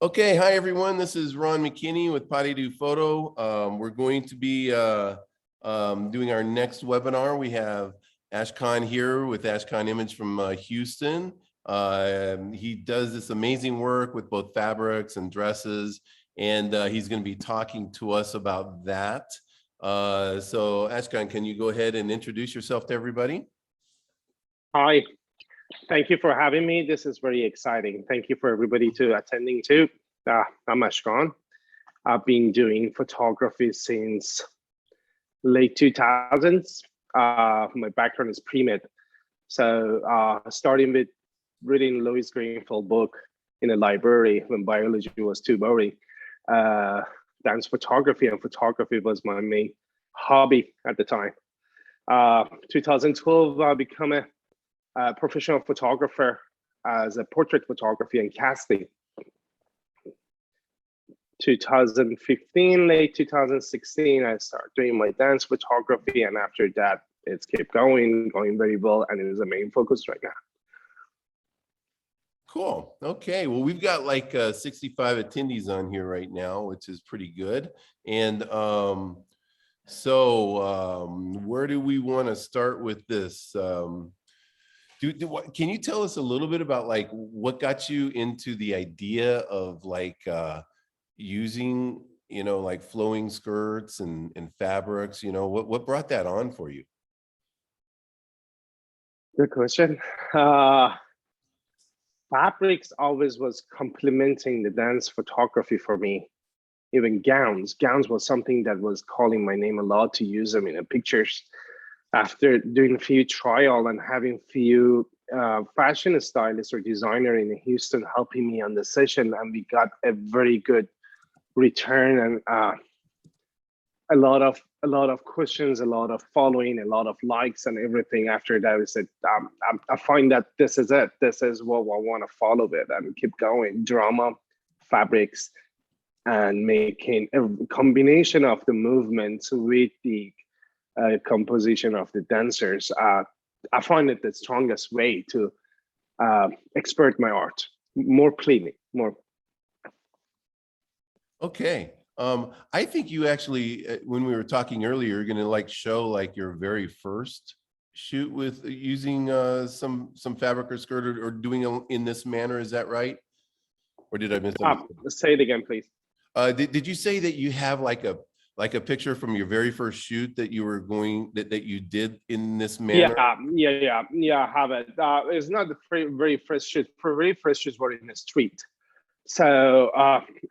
Okay, hi everyone. This is Ron McKinney with Potty Do Photo. We're going to be doing our next webinar. We have Ashkan here with Ashkan Image from Houston. He does this amazing work with both fabrics and dresses, and he's going to be talking to us about that. So Ashkan, can you go ahead and introduce yourself to everybody? Hi. Thank you for having me. This is very exciting. Thank you for everybody to attending too. I'm Ashkan. I've been doing photography since late 2000s. My background is pre-med. So starting with reading Louis Greenfield book in a library when biology was too boring. Dance photography and photography was my main hobby at the time. 2012, I became a professional photographer as a portrait photography and casting. 2015, late 2016, I started doing my dance photography, and after that, it's kept going very well, and it is the main focus right now. Cool. Okay. Well, we've got like 65 attendees on here right now, which is pretty good. And where do we want to start with this? Can you tell us a little bit about like what got you into the idea of like using, like flowing skirts and fabrics? What brought that on for you? Good question. Fabrics always was complementing the dance photography for me. Even gowns was something that was calling my name a lot to use them in the pictures. After doing a few trial and having few fashion stylists or designer in Houston helping me on the session, and we got a very good return and a lot of questions, a lot of following, a lot of likes and everything. After that, we said, I find that this is it. This is what I want to follow with and keep going. Drama, fabrics, and making a combination of the movements with the composition of the dancers. I find it the strongest way to expert my art, more cleanly, more. Okay. I think you actually, when we were talking earlier, you're going to like show like your very first shoot with using some fabric or skirt or doing it in this manner. Is that right? Or did I miss something? Say it again, please. Did you say that you have like a picture from your very first shoot that you were going that you did in this manner? Yeah, I have it. It's not the very first shoot. For very first shoots were in the street. So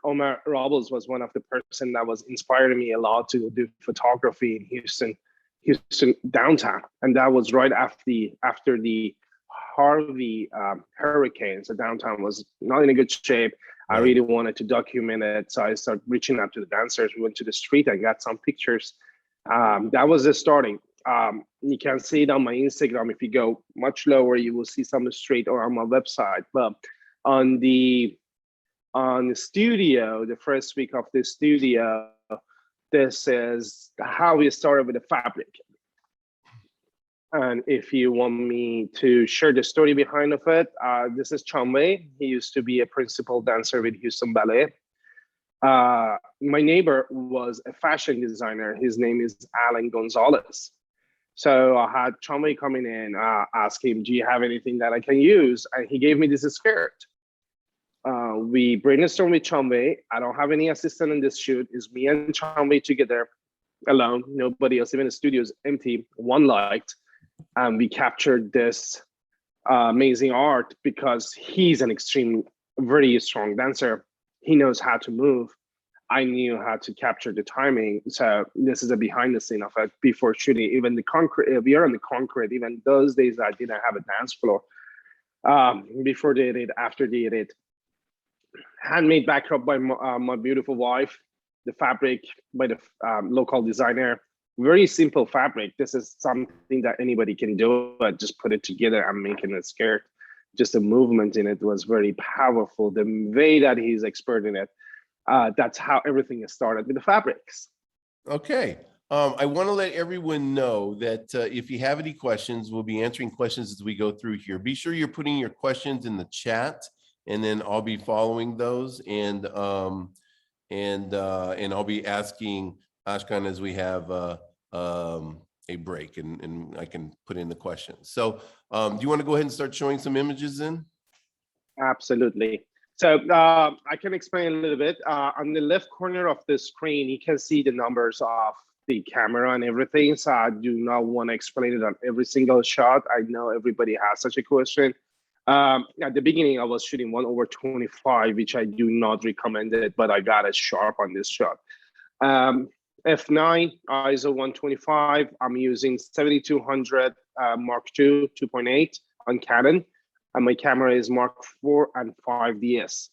Omar Robles was one of the person that was inspiring me a lot to do photography in Houston downtown, and that was right after the Harvey hurricane. So downtown was not in a good shape. I really wanted to document it, so I started reaching out to the dancers. We went to the street and got some pictures. That was the starting. You can see it on my Instagram. If you go much lower, you will see some street or on my website. But on the studio, the first week of the studio, this is how we started with the fabric. And if you want me to share the story behind of it, this is Chanwei. He used to be a principal dancer with Houston Ballet. My neighbor was a fashion designer. His name is Alan Gonzalez. So I had Chanwei coming in, ask him, do you have anything that I can use? And he gave me this skirt. We brainstormed with Chanwei. I don't have any assistant in this shoot. It's me and Chanwei together, alone. Nobody else, even the studio is empty, one light. And we captured this amazing art because he's an very strong dancer. He knows how to move. I knew how to capture the timing. So this is a behind the scene of it before shooting. Even the concrete, we are on the concrete. Even those days I didn't have a dance floor. Before the edit, after the edit. Handmade backdrop by my beautiful wife. The fabric by the local designer. Very simple fabric. This is something that anybody can do. I just put it together and making a skirt. Just the movement in it was very powerful. The way that he's expert in it. That's how everything started with the fabrics. Okay. I want to let everyone know that if you have any questions, we'll be answering questions as we go through here. Be sure you're putting your questions in the chat and then I'll be following those, and I'll be asking Ashkan as we have a break, and I can put in the questions. So do you want to go ahead and start showing some images then? Absolutely. So I can explain a little bit. On the left corner of the screen, you can see the numbers of the camera and everything. So I do not want to explain it on every single shot. I know everybody has such a question. At the beginning, I was shooting 1/25, which I do not recommend it, but I got it sharp on this shot. F9, ISO 125. I'm using 7200 Mark II 2.8 on Canon. And my camera is Mark IV and 5DS.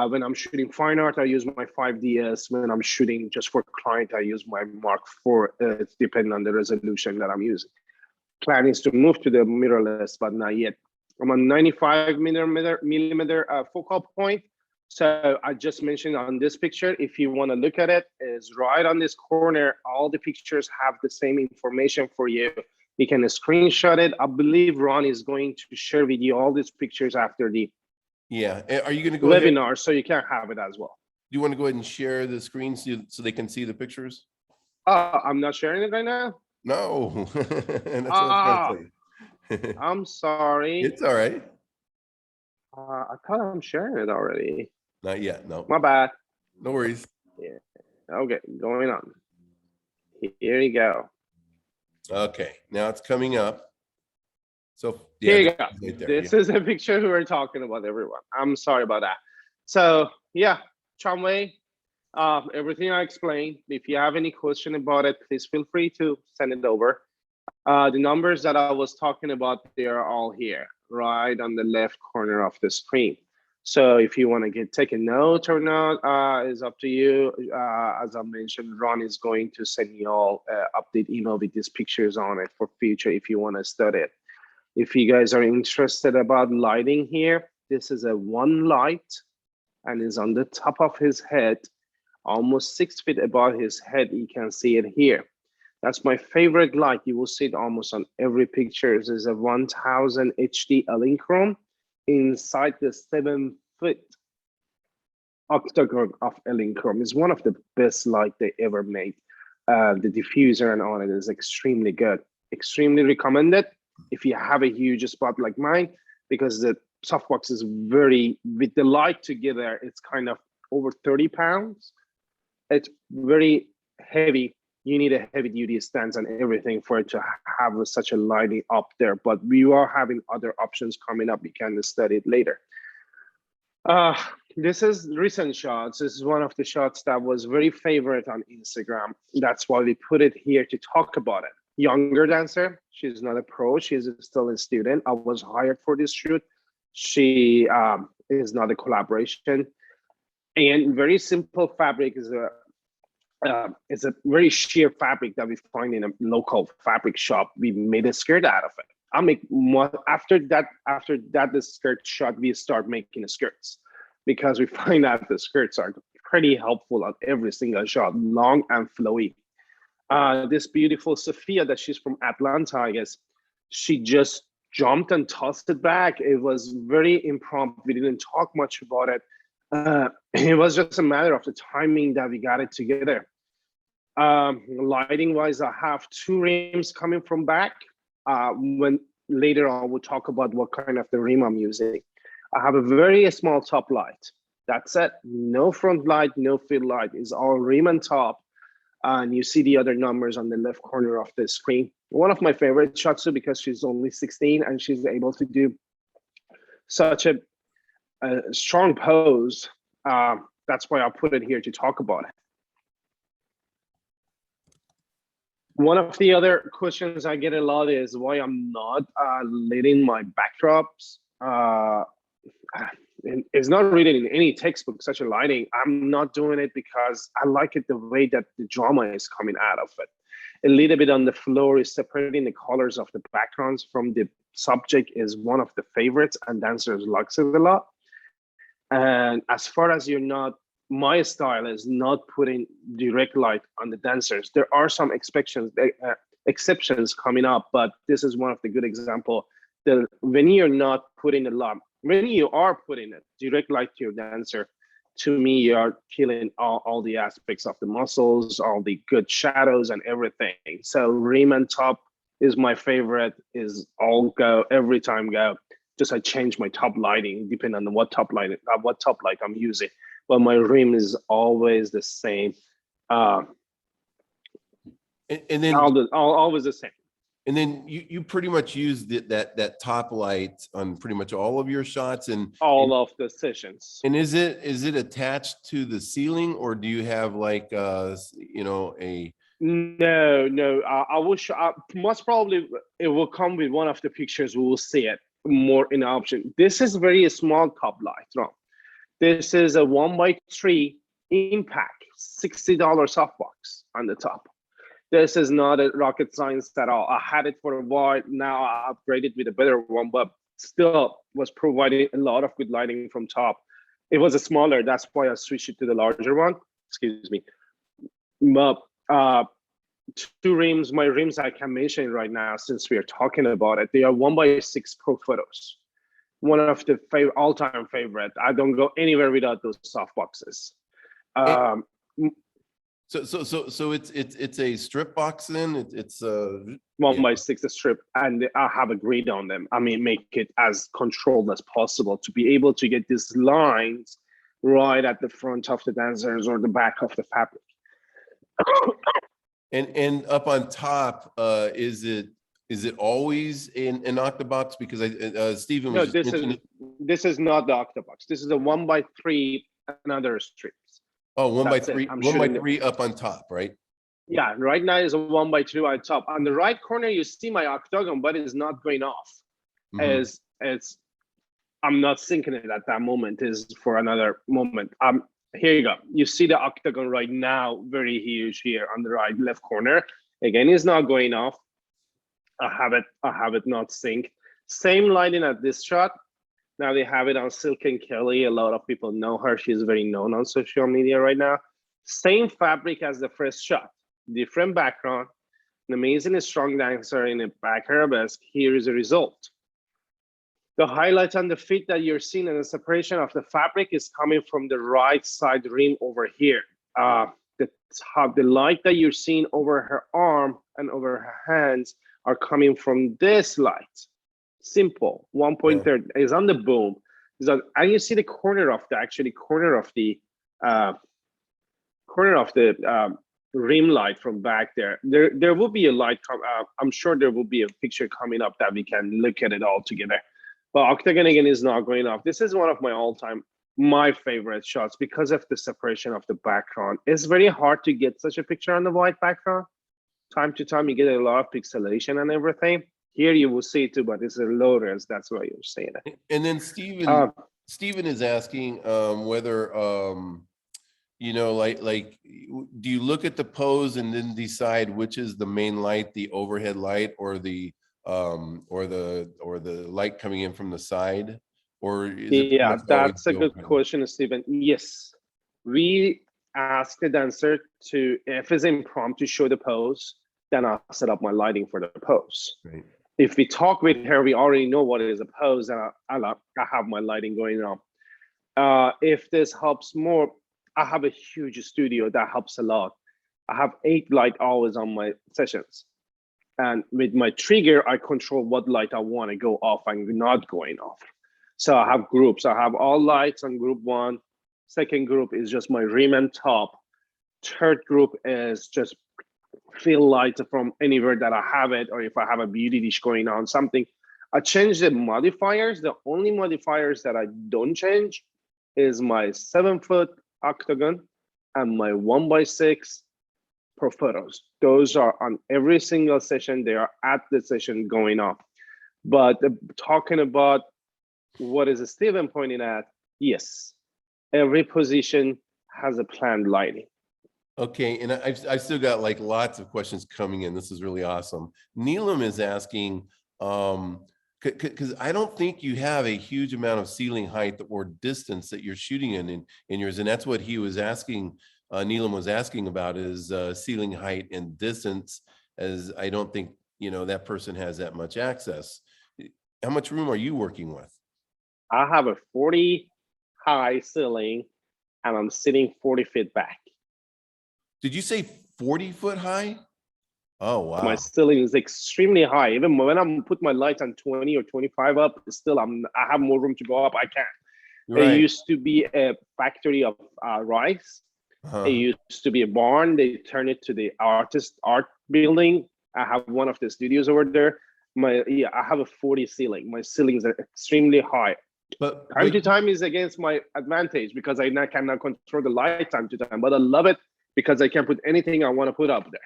When I'm shooting fine art, I use my 5DS. When I'm shooting just for client, I use my Mark IV. It's depending on the resolution that I'm using. Plan is to move to the mirrorless, but not yet. I'm on 95 millimeter focal point. So I just mentioned on this picture, if you want to look at it, is right on this corner. All the pictures have the same information for you. You can screenshot it. I believe Ron is going to share with you all these pictures after the Are you going to go webinar, ahead? so you can have it as well. Do you want to go ahead and share the screen so they can see the pictures? I'm not sharing it right now. No. And that's what I was trying to say. I'm sorry. It's all right. I thought I'm sharing it already. Not yet. No. My bad. No worries. Yeah. Okay, going on. Here you go. Okay, now it's coming up. So here you go. Right there, this is a picture we were talking about, everyone. I'm sorry about that. So yeah, Chanwei, everything I explained. If you have any question about it, please feel free to send it over. The numbers that I was talking about, they are all here, right on the left corner of the screen. So if you want to take a note or not, is up to you. As I mentioned, Ron is going to send you all update email with these pictures on it for future if you want to study it. If you guys are interested about lighting here, this is a one light and is on the top of his head, almost 6 feet above his head. You can see it here. That's my favorite light. You will see it almost on every picture. This is a 1000 HD Elinchrom inside the 7-foot octagon of Elinchrom. It's one of the best light they ever made. The diffuser and on it is extremely good. Extremely recommended if you have a huge spot like mine, because the softbox is very, with the light together, it's kind of over 30 pounds. It's very heavy. You need a heavy duty stance and everything for it to have such a lighting up there, but we are having other options coming up. You can study it later. This is recent shots. This is one of the shots that was very favorite on Instagram. That's why we put it here to talk about it. Younger dancer, she's not a pro, she's still a student. I was hired for this shoot. She is not a collaboration. And very simple fabric is it's a very sheer fabric that we find in a local fabric shop. We made a skirt out of it. I make more after that the skirt shot, we start making the skirts, because we find out the skirts are pretty helpful on every single shot, long and flowy. This beautiful Sophia, that she's from Atlanta, I guess, she just jumped and tossed it back. It was very impromptu. We didn't talk much about it. It was just a matter of the timing that we got it together. Lighting wise, I have 2 rims coming from back. When later on we'll talk about what kind of the rim I'm using. I have a very small top light. That's it. No front light, no field light. It's all rim and top. And you see the other numbers on the left corner of the screen. One of my favorite shots too, because she's only 16 and she's able to do such a strong pose. That's why I put it here to talk about it. One of the other questions I get a lot is why I'm not leading my backdrops. It's not written in any textbook, such a lighting. I'm not doing it because I like it the way that the drama is coming out of it. A little bit on the floor is separating the colors of the backgrounds from the subject is one of the favorites, and dancers likes it a lot. And as far as you're not, my style is not putting direct light on the dancers. There are some exceptions coming up, but this is one of the good example. When you're not putting a lot when you are putting a direct light to your dancer, to me, you are killing all the aspects of the muscles, all the good shadows and everything. So rim and top is my favorite, is all go, every time go. Just I change my top lighting depending on what top light I'm using. But my rim is always the same. And then Always the same. And then you pretty much use that top light on pretty much all of your shots, All of the sessions. and is it attached to the ceiling, or do you have like a No, I will show, most probably it will come with one of the pictures. We will see it more in option. This is very small top light, no? This is a 1x3 impact, $60 softbox on the top. This is not a rocket science at all. I had it for a while. Now I upgraded with a better one, but still was providing a lot of good lighting from top. It was a smaller, that's why I switched it to the larger one. Excuse me. But two rims, my rims I can mention right now since we are talking about it. They are 1x6 Pro Photos. One of the all-time favorite. I don't go anywhere without those soft boxes. So it's a strip box then? It's 1x6 strip, and I have a grid on them. I mean, make it as controlled as possible to be able to get these lines right at the front of the dancers or the back of the fabric. And up on top, is it always an octabox? Because Stephen was this is not the octabox. This is a 1x3 another strips. Oh, 1x3 up on top, right? Yeah, right now is a 1x2 on top. On the right corner, you see my octagon, but it's not going off. I'm not syncing it at that moment. Is for another moment. Here you go. You see the octagon right now, very huge here on the right left corner. Again, it's not going off. I have it not synced. Same lighting at this shot. Now they have it on Silken Kelly. A lot of people know her. She's very known on social media right now. Same fabric as the first shot, different background. An amazing strong dancer in a back arabesque. Here is the result. The highlight on the feet that you're seeing and the separation of the fabric is coming from the right side rim over here. The light that you're seeing over her arm and over her hands are coming from this light. Simple, 1.3 is on the boom. And you see the corner of the rim light from back there. There will be a light I'm sure there will be a picture coming up that we can look at it all together. But octagon again is not going off. This is one of my favorite shots because of the separation of the background. It's very hard to get such a picture on the white background. Time to time you get a lot of pixelation and everything. Here you will see it too, but it's a low res. That's why you're saying it. And then Stephen is asking whether do you look at the pose and then decide which is the main light, the overhead light, or the light coming in from the side? Or yeah, that's a good question, Stephen. Yes, we ask the dancer to, if it's impromptu, show the pose, then I'll set up my lighting for the pose. Right. If we talk with her, we already know what is a pose, and I have my lighting going on. If this helps more, I have a huge studio that helps a lot. I have 8 lights always on my sessions. And with my trigger, I control what light I want to go off and not going off. So I have groups. I have all lights on group 1. Second group is just my rim and top. Third group is just fill light from anywhere that I have it, or if I have a beauty dish going on, something. I change the modifiers. The only modifiers that I don't change is my 7-foot octagon and my 1x6 Pro Photos. Those are on every single session. They are at the session going off. But talking about what is Stephen pointing at, yes, every position has a planned lighting. Okay, and I've still got like lots of questions coming in. This is really awesome. Neelam is asking, because I don't think you have a huge amount of ceiling height or distance that you're shooting in yours, and that's what he was asking. Neelam was asking about is ceiling height and distance, as I don't think that person has that much access. How much room are you working with? I have a 40 high ceiling and I'm sitting 40 feet back. Did you say 40-foot high? Oh, wow. My ceiling is extremely high. Even when I'm put my lights on 20 or 25 up, still I have more room to go up. I can't. Right. It used to be a factory of rice. It used to be a barn. They turned it to the art building. I have one of the studios over there. I have a 40 ceiling. My ceilings are extremely high. But time to time is against my advantage because I cannot control the light time to time. But I love it because I can put anything I want to put up there.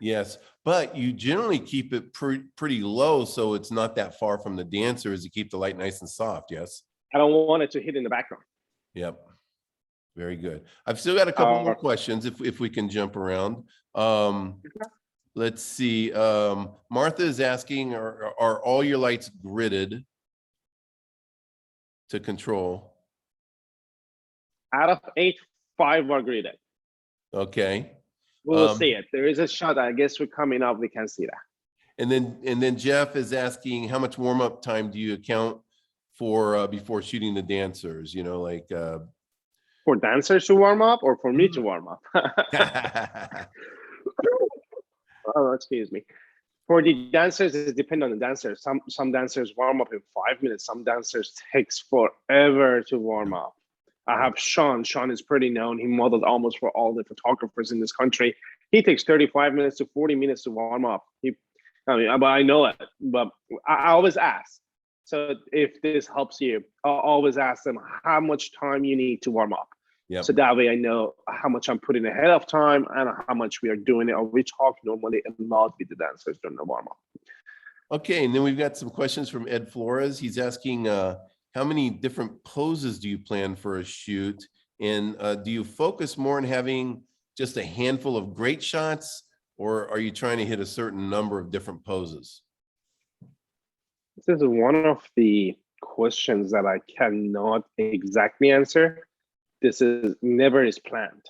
Yes, but you generally keep it pretty low, so it's not that far from the dancers to keep the light nice and soft. Yes. I don't want it to hit in the background. Yep. Very good. I've still got a couple more questions if we can jump around. Let's see. Martha is asking, are all your lights gridded to control? Out of 8, 5 are gridded. Okay. We'll see it. There is a shot. I guess we're coming up. We can see that. And then Jeff is asking, how much warm up time do you account for before shooting the dancers? You know, like for dancers to warm up or for me to warm up? Oh, excuse me. For the dancers, it depends on the dancers. Some dancers warm up in 5 minutes. Some dancers takes forever to warm up. I have Sean. Sean is pretty known. He modeled almost for all the photographers in this country. He takes 35 minutes to 40 minutes to warm up. But I know it. But I always ask. So if this helps you, I'll always ask them how much time you need to warm up. Yep. So that way I know how much I'm putting ahead of time and how much we are doing it. Or we talk normally a lot with the dancers during the warm up. Okay, and then we've got some questions from Ed Flores. He's asking, how many different poses do you plan for a shoot? And do you focus more on having just a handful of great shots, or are you trying to hit a certain number of different poses? This is one of the questions that I cannot exactly answer. This is never is planned.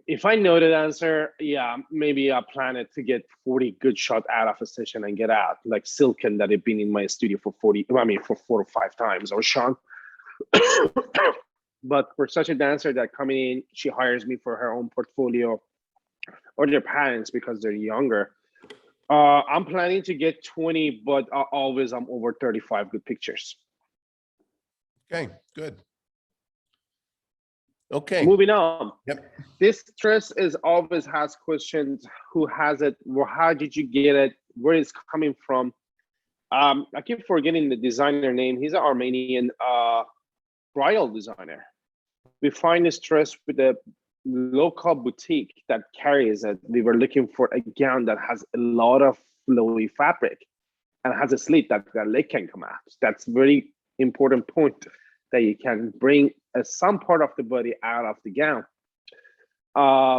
If I know the answer, yeah, maybe I plan it to get 40 good shot out of a session and get out, like Silken that have been in my studio for 4 or 5 times, or Sean. But for such a dancer that coming in, she hires me for her own portfolio or their parents because they're younger. I'm planning to get 20, but always I'm over 35 good pictures. Okay, good. Okay. Moving on. Yep. This dress is always has questions. Who has it? How did you get it? Where it's coming from? I keep forgetting the designer name. He's an Armenian bridal designer. We find this dress with a local boutique that carries it. We were looking for a gown that has a lot of flowy fabric and has a slit that the leg can come out. That's very important point, that you can bring some part of the body out of the gown.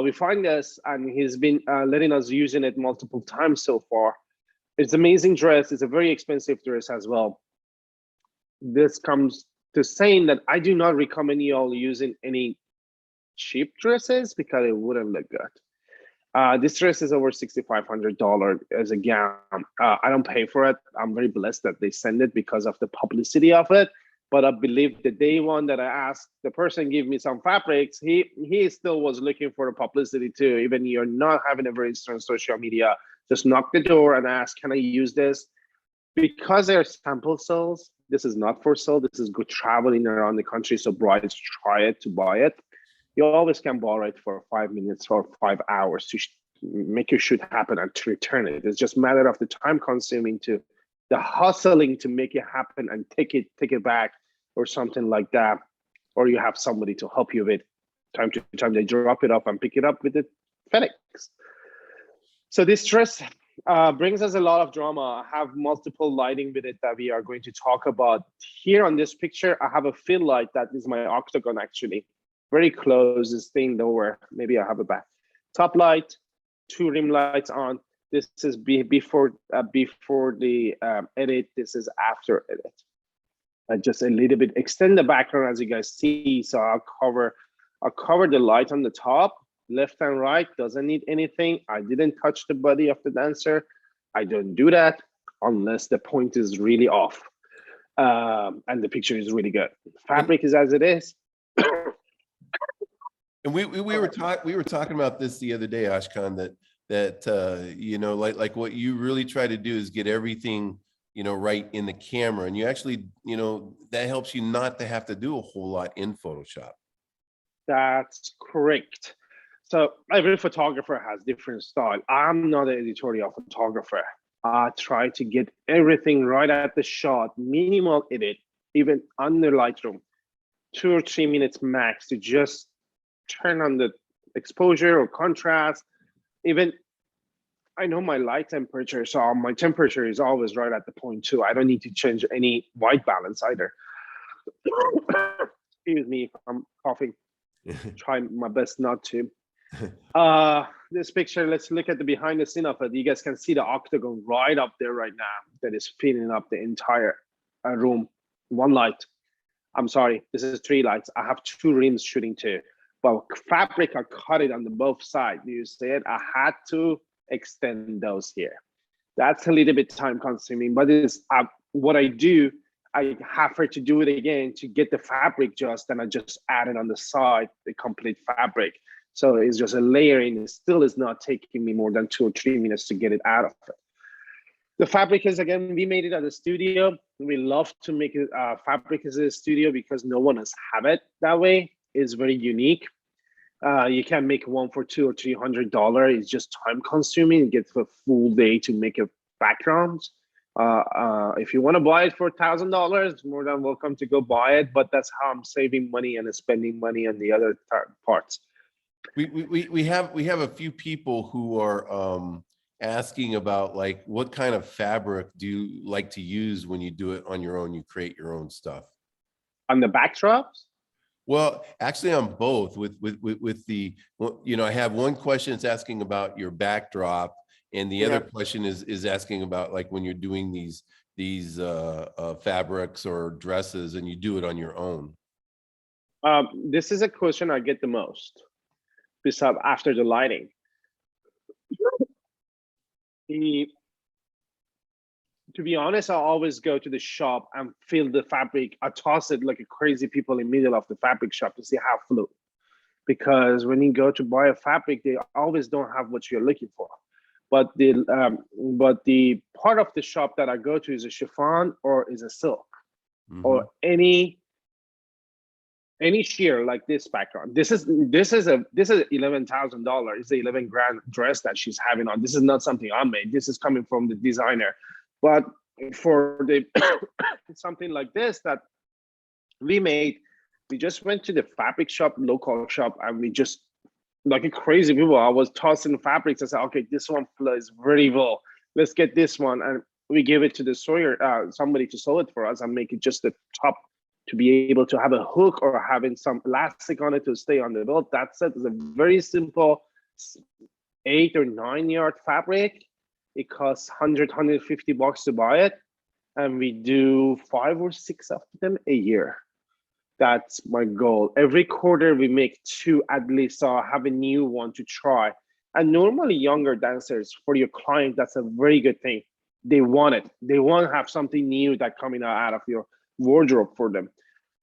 We find this, and he's been letting us using it multiple times so far. It's an amazing dress. It's a very expensive dress as well. This comes to saying that I do not recommend you all using any cheap dresses because it wouldn't look good. This dress is over $6,500 as a gown. I don't pay for it. I'm very blessed that they send it because of the publicity of it. But I believe the day one that I asked the person give me some fabrics, he still was looking for the publicity too. Even you're not having a very strong social media, just knock the door and ask, can I use this? Because they're sample sales, this is not for sale. This is good traveling around the country. So brides try it to buy it. You always can borrow it for 5 minutes or 5 hours to make your shoot happen and to return it. It's just a matter of the time consuming to the hustling to make it happen and take it back or something like that. Or you have somebody to help you with time to time. They drop it off and pick it up with the FedEx. So this dress brings us a lot of drama. I have multiple lighting with it that we are going to talk about. Here on this picture, I have a fill light that is my octagon actually. Very close, is staying lower. Maybe I have a back. Top light, 2 rim lights on. This is before the edit. This is after edit. I just a little bit extend the background as you guys see. So I'll cover the light on the top, left and right. Doesn't need anything. I didn't touch the body of the dancer. I don't do that unless the point is really off. And the picture is really good. Fabric is as it is. And we were talking about this the other day, Ashkan, that you know, like what you really try to do is get everything, you know, right in the camera, and you actually, you know, that helps you not to have to do a whole lot in Photoshop. That's correct. So every photographer has different style. I'm not an editorial photographer. I try to get everything right at the shot, minimal edit, even under Lightroom, 2 or 3 minutes max to just turn on the exposure or contrast. Even I know my light temperature, so my temperature is always right at the 0.2. I don't need to change any white balance either. Excuse me if I'm coughing. Try my best not to. This picture, let's look at the behind the scene of it. You guys can see the octagon right up there right now that is filling up the entire room. One light. I'm sorry, this is 3 lights. I have 2 rims shooting too. But fabric, I cut it on the both sides. You see it? I had to extend those here. That's a little bit time consuming, but it's what I do. I have to do it again to get the fabric just, and I just add it on the side, the complete fabric. So it's just a layering. It still is not taking me more than 2 or 3 minutes to get it out of it. The fabric is, again, we made it at the studio. We love to make it fabric as a studio because no one has have it that way. It's very unique. You can make one for $200 or $300. It's just time consuming. It gets a full day to make a background. If you want to buy it for $1,000, more than welcome to go buy it. But that's how I'm saving money and spending money on the other parts. We have a few people who are asking about, like, what kind of fabric do you like to use when you do it on your own? You create your own stuff. On the backdrops? Well, actually, on both. With the, you know, I have one question that's asking about your backdrop, and the other question is asking about, like, when you're doing these fabrics or dresses and you do it on your own. This is a question I get the most, besides after the lighting. To be honest, I always go to the shop and feel the fabric. I toss it like a crazy people in the middle of the fabric shop to see how it flew. Because when you go to buy a fabric, they always don't have what you're looking for. But the part of the shop that I go to is a chiffon or is a silk, or any sheer like this background. This is $11,000. It's a 11 grand dress that she's having on. This is not something I made. This is coming from the designer. But for the something like this that we made, we just went to the fabric shop, local shop, and we just, like a crazy people, I was tossing fabrics. I said, okay, this one flows very well. Let's get this one. And we gave it to the sawyer, somebody to sew it for us and make it just the top to be able to have a hook or having some elastic on it to stay on the belt. That's it. It's a very simple 8 or 9 yard fabric. It costs $100-150 to buy it. And we do 5 or 6 of them a year. That's my goal. Every quarter we make 2 at least, so I have a new one to try. And normally younger dancers, for your client, that's a very good thing. They want it. They want to have something new that coming out of your wardrobe for them.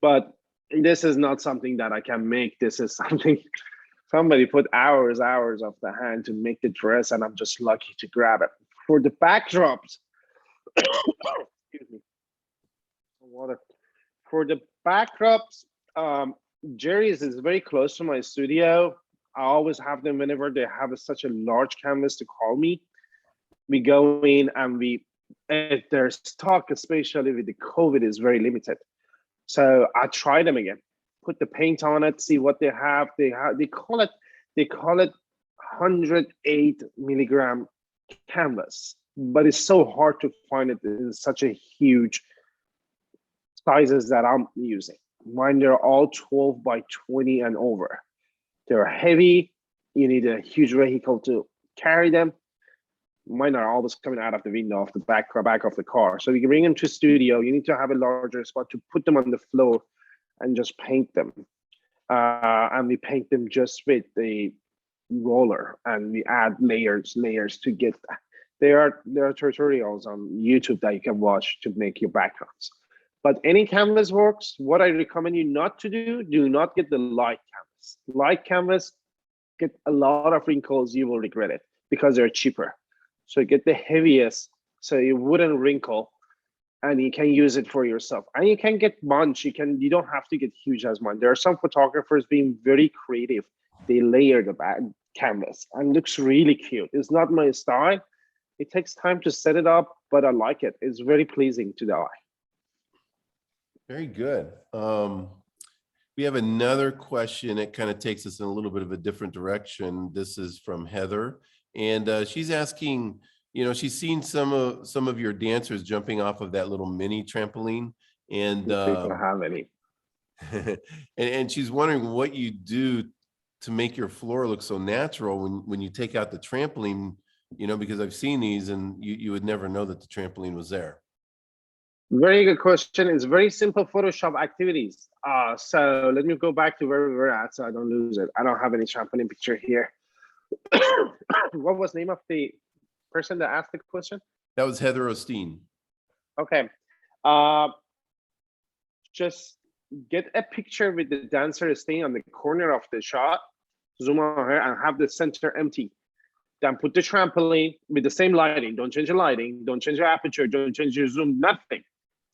But this is not something that I can make. This is something somebody put hours of the hand to make the dress, and I'm just lucky to grab it. For the backdrops, excuse me, water. For the backdrops, Jerry's is very close to my studio. I always have them whenever they have such a large canvas to call me. We go in and if their stock, especially with the COVID, is very limited. So I try them again, put the paint on it, see what they have. They call it 108 milligram canvas, but it's so hard to find it in such a huge sizes that I'm using. Mine, they're all 12 by 20 and over. They're heavy. You need a huge vehicle to carry them. Mine are always coming out of the window of the back of the car. So you can bring them to studio. You need to have a larger spot to put them on the floor and just paint them. And we paint them just with the roller, and we add layers to get that. There are tutorials on YouTube that you can watch to make your backgrounds. But any canvas works. What I recommend you not to do not get the light canvas. Light canvas get a lot of wrinkles. You will regret it because they're cheaper. So get the heaviest so it wouldn't wrinkle, and you can use it for yourself. And you can get bunch. You don't have to get huge as mine. There are some photographers being very creative. They layer the back canvas and looks really cute. It's not my style. It takes time to set it up, but I like it. It's very pleasing to the eye. Very good. We have another question. It kind of takes us in a little bit of a different direction. This is from Heather, and she's asking, she's seen some of your dancers jumping off of that little mini trampoline, and If they don't have any. and she's wondering what you do to make your floor look so natural when you take out the trampoline, because I've seen these and you would never know that the trampoline was there. Very good question. It's very simple Photoshop activities. So let me go back to where we were at so I don't lose it. I don't have any trampoline picture here. What was the name of the person that asked the question? That was Heather Osteen. Okay. Just get a picture with the dancer staying on the corner of the shot, zoom on her and have the center empty. Then put the trampoline with the same lighting. Don't change the lighting, don't change your aperture, don't change your zoom, nothing.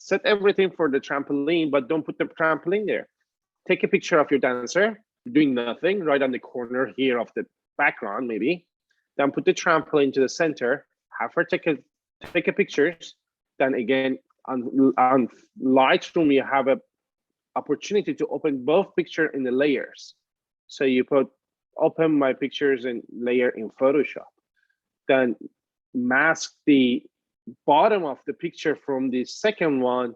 Set everything for the trampoline, but don't put the trampoline there. Take a picture of your dancer doing nothing right on the corner here of the background, maybe. Then put the trampoline to the center, have her take a pictures. Then again, on Lightroom, you have a opportunity to open both picture in the layers. So you open my pictures and layer in Photoshop. Then mask the bottom of the picture from the second one,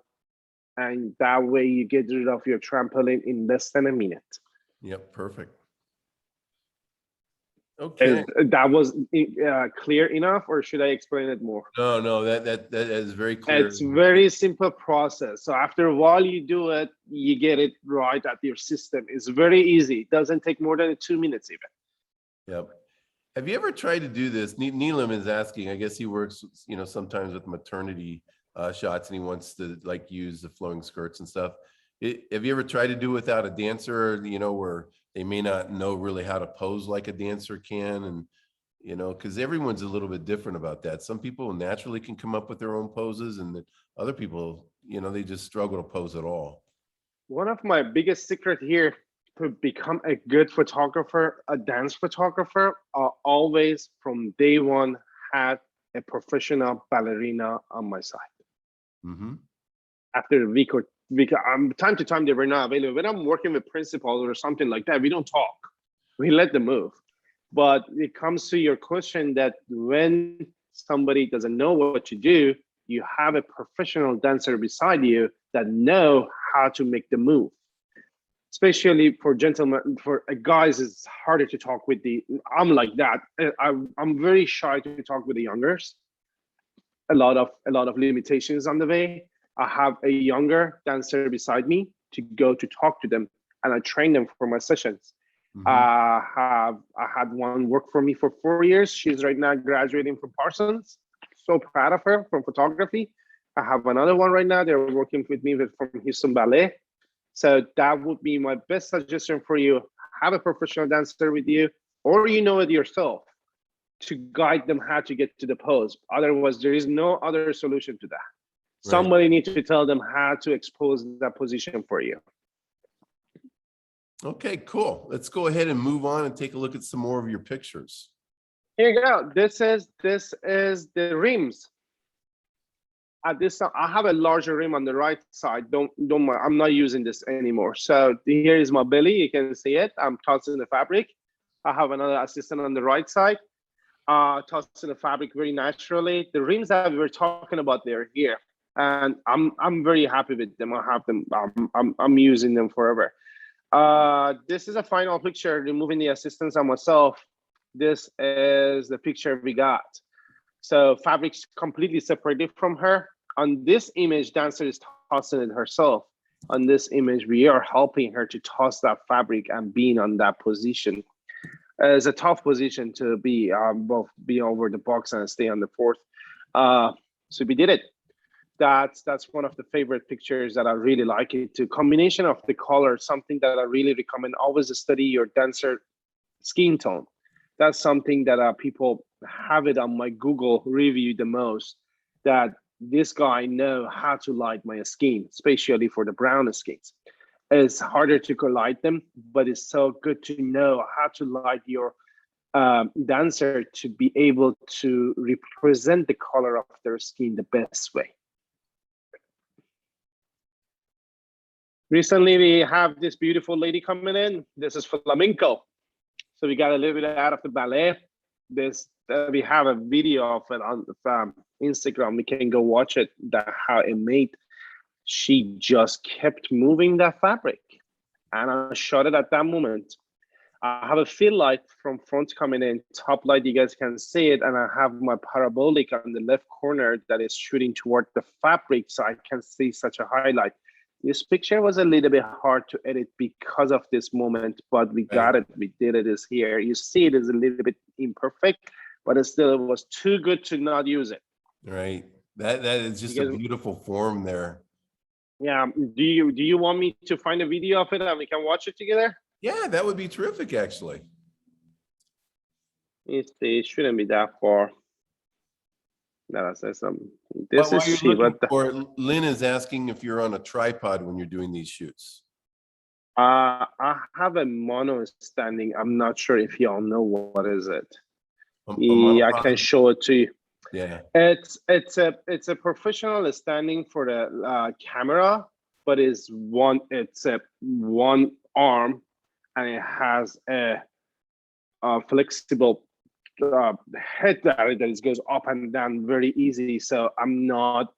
and that way you get rid of your trampoline in less than a minute. Yep, perfect. Okay. That was clear enough, or should I explain it more? No, that is very clear. It's very simple process. So after a while you do it, you get it right at your system. It's very easy. It doesn't take more than 2 minutes even. Yep. Have you ever tried to do this? Neelam is asking, I guess he works, sometimes with maternity shots and he wants to use the flowing skirts and stuff. Have you ever tried to do without a dancer, where they may not know really how to pose like a dancer can? And, because everyone's a little bit different about that. Some people naturally can come up with their own poses, and other people, they just struggle to pose at all. One of my biggest secret here to become a good photographer, a dance photographer, always from day one had a professional ballerina on my side. Mm-hmm. After a week, time to time they were not available. When I'm working with principals or something like that, we don't talk. We let them move. But it comes to your question that when somebody doesn't know what to do, you have a professional dancer beside you that know how to make the move. Especially for gentlemen, for guys, it's harder to talk with I'm like that. I'm very shy to talk with the youngers. A lot of limitations on the way. I have a younger dancer beside me to go to talk to them, and I train them for my sessions. Mm-hmm. I had one work for me for 4 years. She's right now graduating from Parsons. So proud of her from photography. I have another one right now. They're working with me from Houston Ballet. So that would be my best suggestion for you. Have a professional dancer with you, or it yourself, to guide them how to get to the pose. Otherwise, there is no other solution to that. Right. Somebody needs to tell them how to expose that position for you. Okay, cool. Let's go ahead and move on and take a look at some more of your pictures. Here you go. This is the rims. At this time, I have a larger rim on the right side. Don't mind. I'm not using this anymore. So here is my belly. You can see it. I'm tossing the fabric. I have another assistant on the right side, tossing the fabric very naturally. The rims that we were talking about, they're here, and I'm very happy with them. I have them. I'm using them forever. This is a final picture, removing the assistants and myself. This is the picture we got. So fabric's completely separated from her. On this image, dancer is tossing it herself. On this image, we are helping her to toss that fabric and being on that position. It's a tough position to be, both be over the box and stay on the fourth. So we did it. That's one of the favorite pictures that I really like. It to combination of the color, something that I really recommend. Always study your denser skin tone. That's something that people have it on my Google review the most. That this guy know how to light my skin, especially for the brown skins. It's harder to light them, but it's so good to know how to light your dancer to be able to represent the color of their skin the best way. Recently, we have this beautiful lady coming in. This is flamenco. So we got a little bit out of the ballet. This we have a video of it on Instagram. We can go watch it. That how it made. She just kept moving that fabric, and I shot it at that moment. I have a fill light from front coming in, top light, you guys can see it, and I have my parabolic on the left corner that is shooting toward the fabric, so I can see such a highlight. This picture was a little bit hard to edit because of this moment, but we got it, we did it, is here. You see it is a little bit imperfect, but it still was too good to not use it. Right, that is just a beautiful form there. Yeah, do you want me to find a video of it and we can watch it together? Yeah, that would be terrific, actually. It shouldn't be that far. That says something. This is she. Lynn is asking if you're on a tripod when you're doing these shoots. I have a mono standing. I'm not sure if y'all know what is it. Yeah, I can show it to you. Yeah, it's a professional standing for the camera, but it's one arm, and it has a flexible head that goes up and down very easy. So I'm not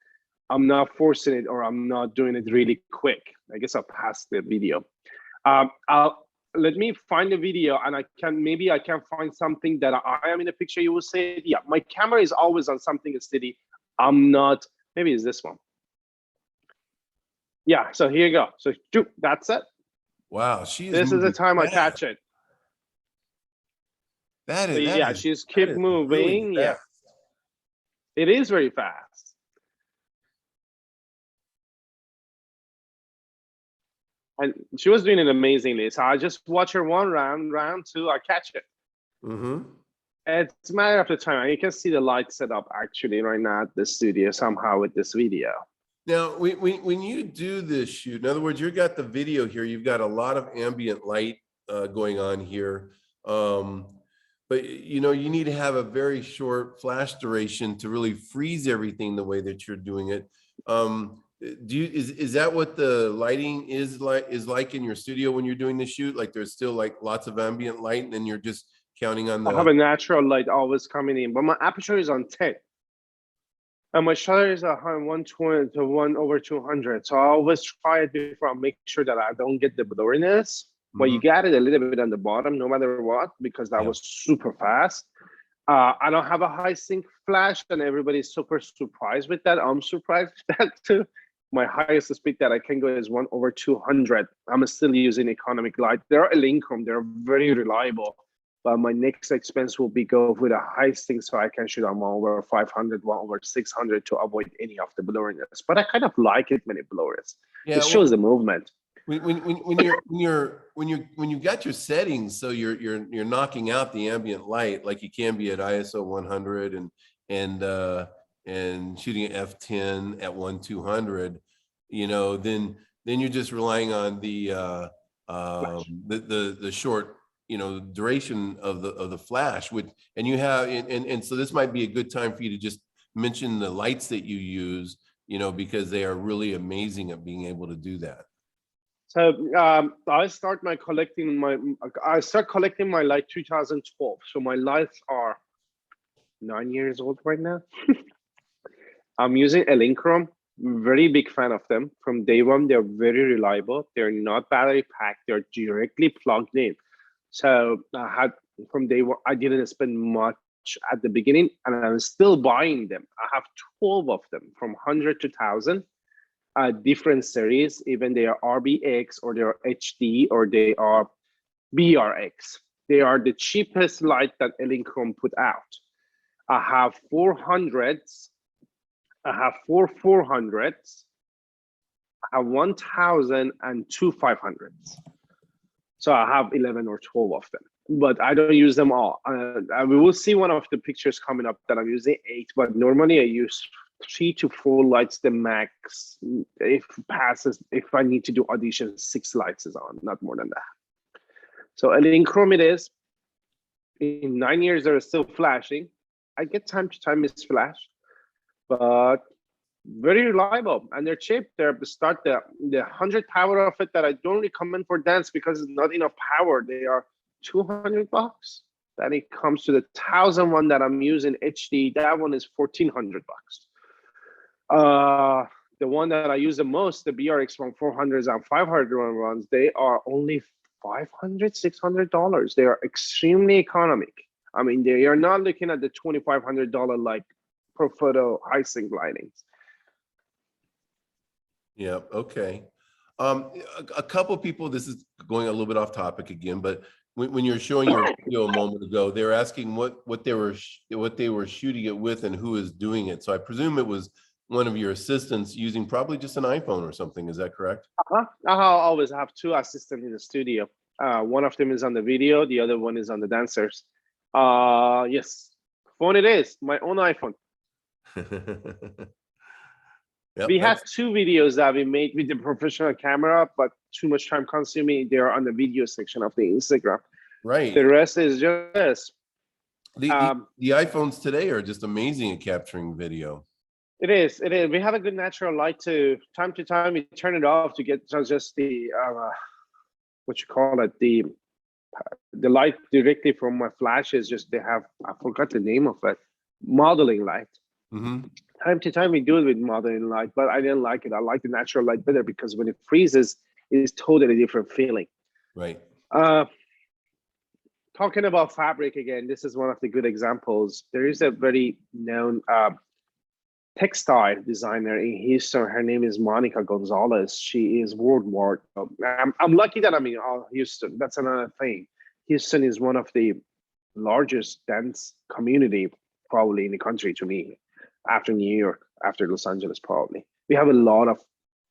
forcing it, or I'm not doing it really quick. I guess I'll pass the video. Let me find the video, and I can find something that I am in the picture. You will see it. Yeah, my camera is always on something steady. I'm not. Maybe it's this one. Yeah. So here you go. So that's it. Wow, this is the time I catch it. That is, yeah, she's keep moving. Really, yeah, it is very fast. And she was doing it amazingly. So I just watch her one round, round two, I catch it. It's a matter of the time. You can see the light set up actually right now at the studio somehow with this video. Now, when you do this shoot, in other words, you've got the video here, you've got a lot of ambient light going on here. But you know, you need to have a very short flash duration to really freeze everything the way that you're doing it. Is that what the lighting is like in your studio when you're doing the shoot? Like there's still like lots of ambient light, and then you're just counting on the. I have a natural light always coming in, but my aperture is on 10. And my shutter is 120 to 1/200. So I always try it before I make sure that I don't get the blurriness. But you got it a little bit on the bottom, no matter what, because that was super fast. I don't have a high sync flash, and everybody's super surprised with that. I'm surprised with that too. My highest speed that I can go is 1/200. I'm still using economic light. They're Lincrom, they're very reliable. But my next expense will be go with a high sync, so I can shoot on 1/500, 1/600 to avoid any of the blurriness. But I kind of like it when it blurs. Yeah, it shows the movement. When you've got your settings, so you're knocking out the ambient light like you can be at ISO 100 and shooting at f10 at 1/200, you know, then you're just relying on the short, you know, duration of the flash, and you have and so this might be a good time for you to just mention the lights that you use, you know, because they are really amazing at being able to do that. So I start collecting my light 2012. So my lights are 9 years old right now. I'm using Lincrom. Very big fan of them. From day one, they're very reliable. They're not battery packed. They're directly plugged in. So from day one, I didn't spend much at the beginning, and I'm still buying them. I have 12 of them, from 100 to 1,000. Different series, even they are RBX or they are HD or they are BRX. They are the cheapest light that Lincrom put out. I have 400s I have 400s. I have 1,000 and 500s. So I have 11 or 12 of them, but I don't use them all. We will see one of the pictures coming up that I'm using 8, but normally I use 3 to 4 lights the max. If passes, if I need to do audition, 6 lights is on, not more than that. So chrome it is. In 9 years, they're still flashing. I get time to time miss flash, but very reliable, and they're cheap. They're start the 100 power of it that I don't recommend for dance because it's not enough power. They are $200. Then it comes to the 1,000 one that I'm using HD. That one is $1,400. The one that I use the most, the BRX 400s and 500 runs, they are only $500, $600. They are extremely economic. I mean, they are not looking at the $2,500 like Pro Photo high sync lightings. Yeah, okay. A couple people, this is going a little bit off topic again, but when you're showing your video a moment ago, they're asking what they were shooting it with and who is doing it. So I presume it was one of your assistants using probably just an iPhone or something. Is that correct? I always have 2 assistants in the studio. One of them is on the video, the other one is on the dancers. Yes, phone it is, my own iPhone. Yep, we have 2 videos that we made with the professional camera, but too much time consuming. They're on the video section of the Instagram. right. The rest is just The iPhones today are just amazing at capturing video. It is. We have a good natural light to time we turn it off to get just the what you call it, the light directly from my flashes. Just they have, I forgot the name of it, modeling light. Mm-hmm. Time to time we do it with modeling light, but I didn't like it. I like the natural light better because when it freezes, it is totally different feeling. Right. Talking about fabric again, this is one of the good examples. There is a very known textile designer in Houston. Her name is Monica Gonzalez. She is worldwide. I'm lucky that I'm in Houston. That's another thing. Houston is one of the largest dance community probably in the country to me, after New York, after Los Angeles probably. We have a lot of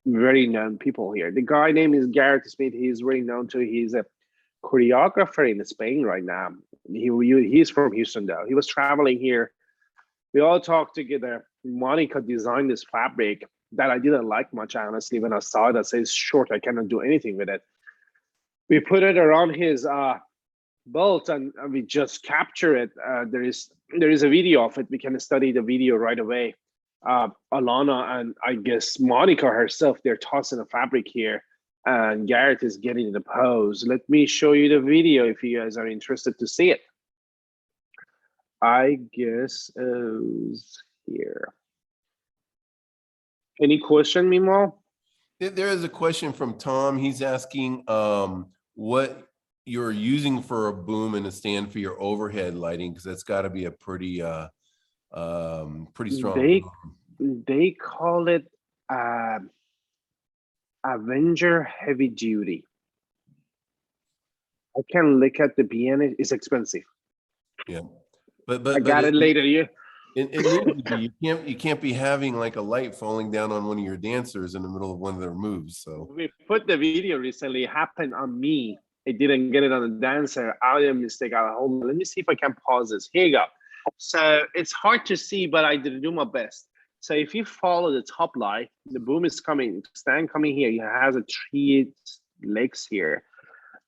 very known people here. The guy name is Garrett Smith. He's very known too. He's a choreographer in Spain right now. He's from Houston though. He was traveling here. We all talked together. Monica designed this fabric that I didn't like much, honestly. When I saw it, I said, it's short, I cannot do anything with it. We put it around his belt and we just capture it. There is a video of it. We can study the video right away. Alana and I guess Monica herself, they're tossing the fabric here and Garrett is getting the pose. Let me show you the video if you guys are interested to see it. I guess is here. Any question, Mimo? There is a question from Tom. He's asking what you're using for a boom and a stand for your overhead lighting, because that's got to be a pretty strong boom. They call it Avenger Heavy Duty. I can look at the BN. It's expensive. Yeah, but I got it later. Yeah. You can't be having like a light falling down on one of your dancers in the middle of one of their moves. So we put the video recently. It happened on me. It didn't get it on the dancer. I made a mistake. Hold on. Let me see if I can pause this. Here you go. So it's hard to see, but I did do my best. So if you follow the top light, the boom is coming. Stand coming here. It has a 3 legs here.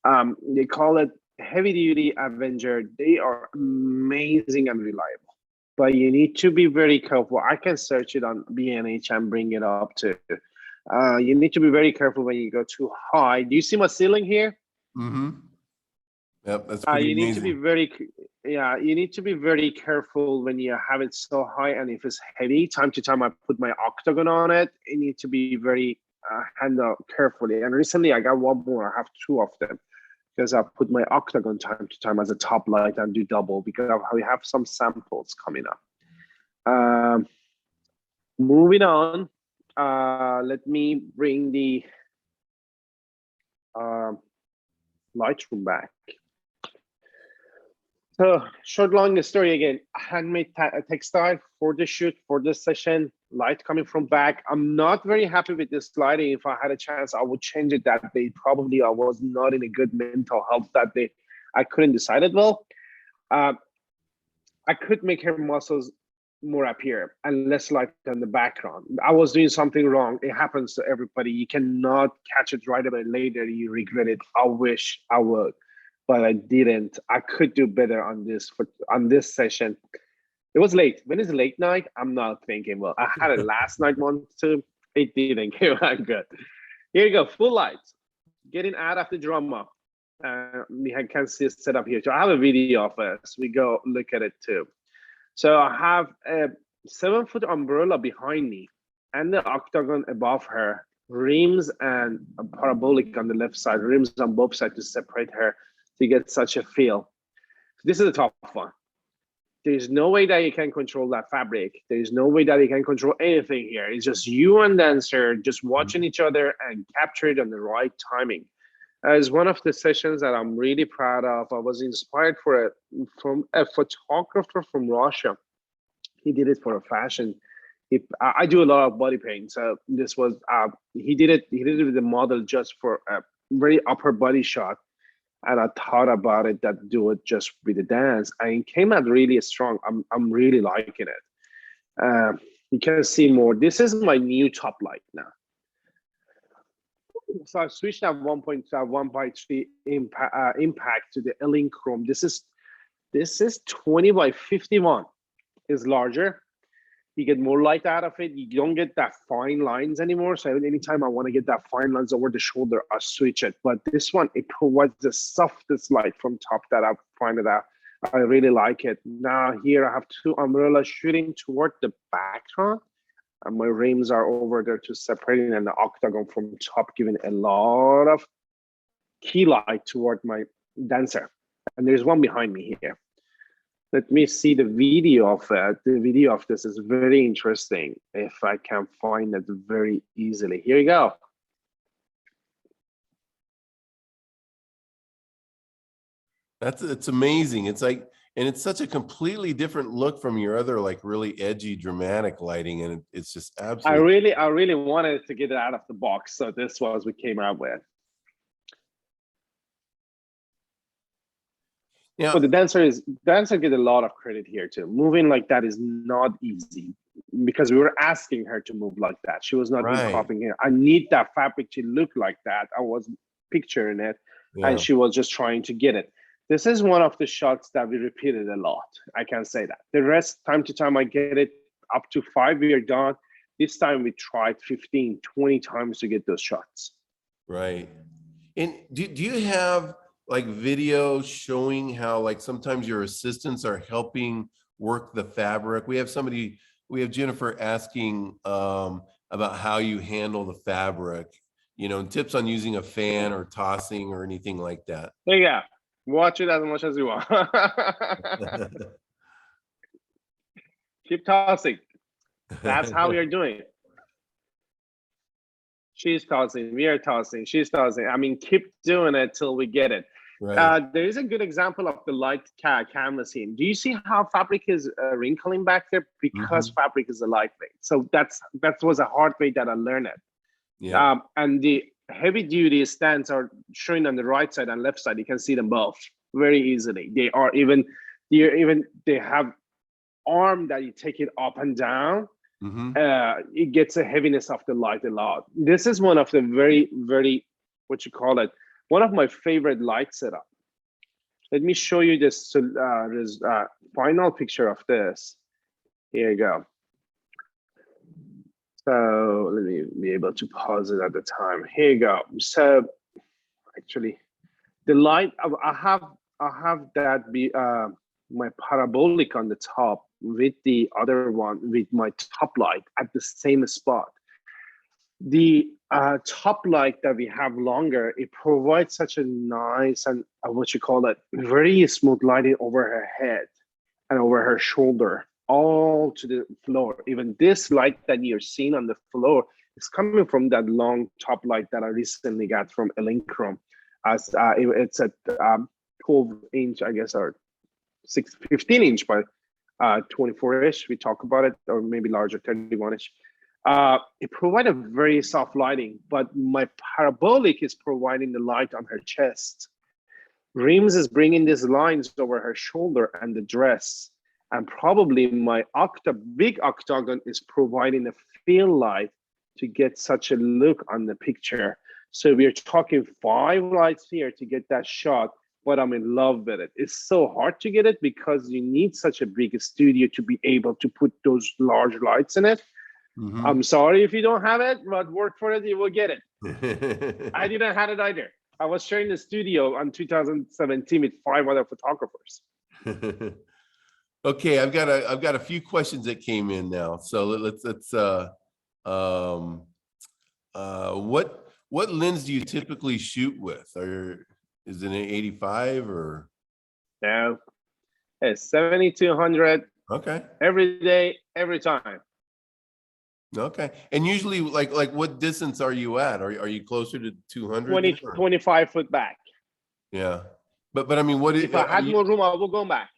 They call it Heavy Duty Avenger. They are amazing and reliable, but you need to be very careful. I can search it on B&H and bring it up too. You need to be very careful when you go too high. Do you see my ceiling here? mm-hmm. Yep, that's pretty you need amazing. to be very, you need to be very careful when you have it so high, and if it's heavy, time to time I put my octagon on it. You need to be very handle carefully. And recently I got one more. I have 2 of them because I put my octagon time to time as a top light and do double because we have some samples coming up. Moving on, let me bring the Lightroom back. So short, long story again, handmade textile for the shoot, for this session, light coming from back. I'm not very happy with this lighting. If I had a chance, I would change it that day. Probably I was not in a good mental health that day. I couldn't decide it well. I could make her muscles more appear and less light on the background. I was doing something wrong. It happens to everybody. You cannot catch it right away. Later, you regret it. I wish I would, but I didn't. I could do better on this session. It was late. When it's late night, I'm not thinking, well, I had it last night one too. It didn't come out good. Here you go, full lights. Getting out of the drama. We can see it set up here. So I have a video of us. We go look at it too. So I have a 7-foot umbrella behind me and the octagon above her, rims and a parabolic on the left side, rims on both sides to separate her to get such a feel. This is a tough one. There's no way that you can control that fabric. There's no way that you can control anything here. It's just you and dancer just watching each other and capture it on the right timing. As one of the sessions that I'm really proud of, I was inspired from a photographer from Russia. He did it for a fashion. I do a lot of body paint, so this was he did it with the model just for a very upper body shot, and I thought about it that do it just with the dance, and it came out really strong. I'm really liking it. You can see more. This is my new top light now. So I switched at 1.3 impact to the Ellen Chrome. This is 20 by 51. Is larger. You get more light out of it. You don't get that fine lines anymore. So anytime I want to get that fine lines over the shoulder, I switch it. But this one, it provides the softest light from top that I find it out. I really like it. Now here I have two umbrellas shooting toward the background. And my rims are over there to separating and the octagon from top, giving a lot of key light toward my dancer. And there's one behind me here. Let me see the video of it. The video of this is very interesting. If I can find it very easily. Here you go. It's amazing. It's like, and it's such a completely different look from your other like really edgy, dramatic lighting, and it's just absolutely. I really wanted to get it out of the box, so this was we came out with. Yeah. So the dancer get a lot of credit here too. Moving like that is not easy because we were asking her to move like that. She was not copying it. I need that fabric to look like that. I was picturing it, and she was just trying to get it. This is one of the shots that we repeated a lot. I can say that. The rest, time to time, I get it up to 5, we are done. This time we tried 15, 20 times to get those shots. Right. And do you have like video showing how like sometimes your assistants are helping work the fabric? We have Jennifer asking about how you handle the fabric, you know, and tips on using a fan or tossing or anything like that. There you go. Watch it as much as you want. Keep tossing. That's how we are doing it. She's tossing, we are tossing, she's tossing. I mean, keep doing it till we get it. Right. There is a good example of the light canvassing. Do you see how fabric is wrinkling back there? Because fabric is a lightweight. So that was a hard way that I learned it. Yeah. And the heavy duty stands are showing on the right side and left side. You can see them both very easily. They have arm that you take it up and down. It gets a heaviness of the light a lot. This is one of the very, very, one of my favorite light setup. Let me show you this final picture of this. Here you go. So let me be able to pause it at the time. Here you go. So actually, the light I have that be my parabolic on the top with the other one with my top light at the same spot. The top light that we have longer, it provides such a nice and very smooth lighting over her head and over her shoulder, all to the floor. Even this light that you're seeing on the floor is coming from that long top light that I recently got from Elincrom. It's a 12-inch, I guess, or 15 inch by 24-ish. We talk about it, or maybe larger, 31-ish. It provided very soft lighting, but my parabolic is providing the light on her chest. Reams is bringing these lines over her shoulder and the dress. And probably my big octagon is providing a fill light to get such a look on the picture. So we're talking 5 lights here to get that shot, but I'm in love with it. It's so hard to get it because you need such a big studio to be able to put those large lights in it. Mhm. I'm sorry if you don't have it, but work for it, you will get it. I didn't have it either. I was sharing the studio in 2017 with 5 other photographers. Okay, I've got a few questions that came in now. So let's what lens do you typically shoot with? Is it an 85 or? No, it's 70-100 Okay. every day, every time. Okay. And usually like what distance are you at? Are you closer to 200? 25 foot back. Yeah. But I mean, what If I had more room, I will go back.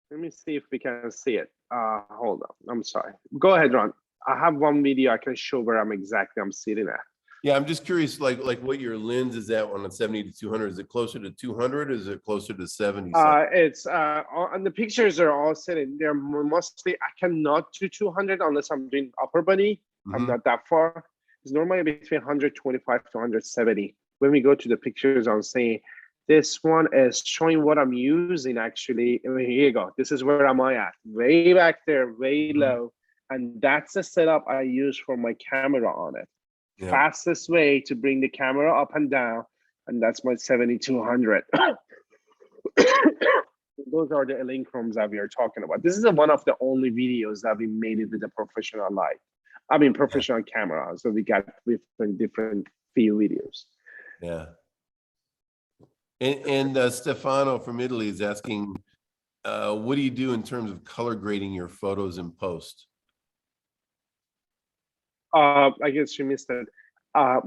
Let me see if we can see it. Hold on. I'm sorry. Go ahead, Ron. I have one video I can show where I'm sitting at. Yeah, I'm just curious, like what your lens is at on a 70-200. Is it closer to 200? Or is it closer to 70? It's and the pictures are all sitting. They're mostly, I cannot do 200 unless I'm doing upper body. I'm not that far. It's normally between 125 to 170. When we go to the pictures, I'm saying this one is showing what I'm using actually. I mean, here you go. This is where am I at? Way back there, way low. And that's the setup I use for my camera on it. Yeah. Fastest way to bring the camera up and down. And that's my 70-200. Those are the electrons that we are talking about. This is one of the only videos that we made it with a professional light. I mean, professional camera. So we got different field videos. Yeah. And Stefano from Italy is asking, what do you do in terms of color grading your photos in post? I guess you missed it. I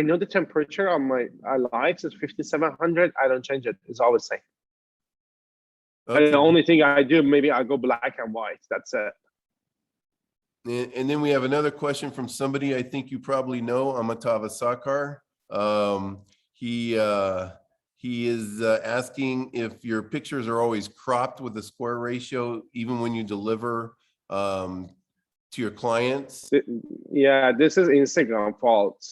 know the temperature on my lights is 5700. I don't change it. It's always same. Okay. And the only thing I do, maybe I go black and white. That's it. And then we have another question from somebody I think you probably know, Amatava Sakar. He is asking if your pictures are always cropped with a square ratio, even when you deliver to your clients. Yeah, this is Instagram fault.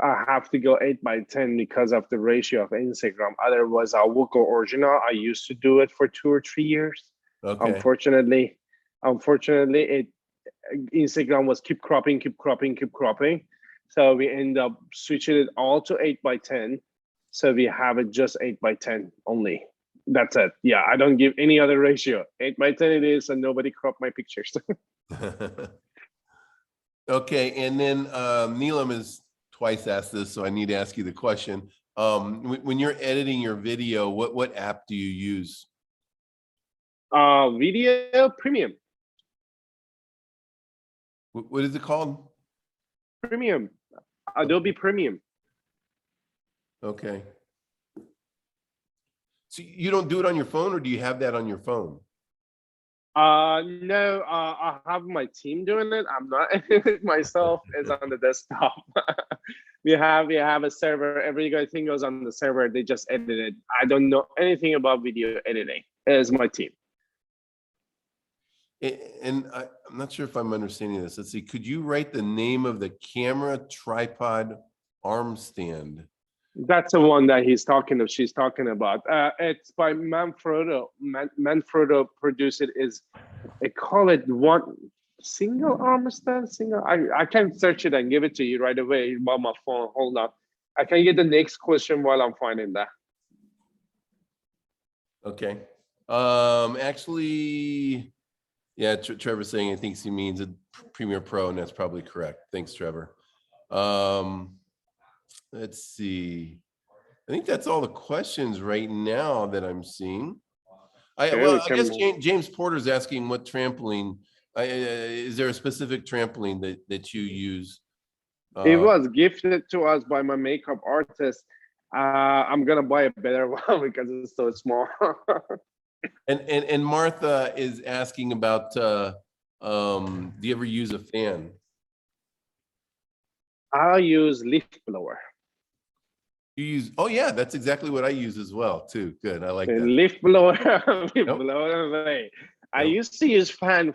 I have to go 8x10 because of the ratio of Instagram. Otherwise, I will go original. I used to do it for 2 or 3 years. Okay. Unfortunately, Instagram was keep cropping. So we end up switching it all to 8x10. So we have it just 8x10 only. That's it. Yeah, I don't give any other ratio. 8x10 it is, and nobody crop my pictures. Okay, and then Neelam has twice asked this, so I need to ask you the question. When you're editing your video, what app do you use? Video Premium. What is it called? Premium. Adobe Premium. Okay. So you don't do it on your phone, or do you have that on your phone? No, I have my team doing it. I'm not myself. It's on the desktop. we have a server. Everything goes on the server. They just edit it. I don't know anything about video editing. It's my team. And I'm not sure if I'm understanding this. Let's see. Could you write the name of the camera tripod arm stand? That's the one that she's talking about. It's by Manfrotto. Manfrotto produced it. They call it one single arm stand. I can search it and give it to you right away by my phone. Hold on. I can get the next question while I'm finding that. Okay. Actually, yeah, Trevor's saying he thinks he means a Premiere Pro, and that's probably correct. Thanks, Trevor. Let's see. I think that's all the questions right now that I'm seeing. I guess James Porter's asking what trampoline. Is there a specific trampoline that you use? It was gifted to us by my makeup artist. I'm gonna buy a better one because it's so small. And Martha is asking about, do you ever use a fan? I'll use leaf blower. You use, oh yeah, that's exactly what I use as well too. Good, I like The that. leaf blower, leaf Yep. blower away. I Yep. used to use fan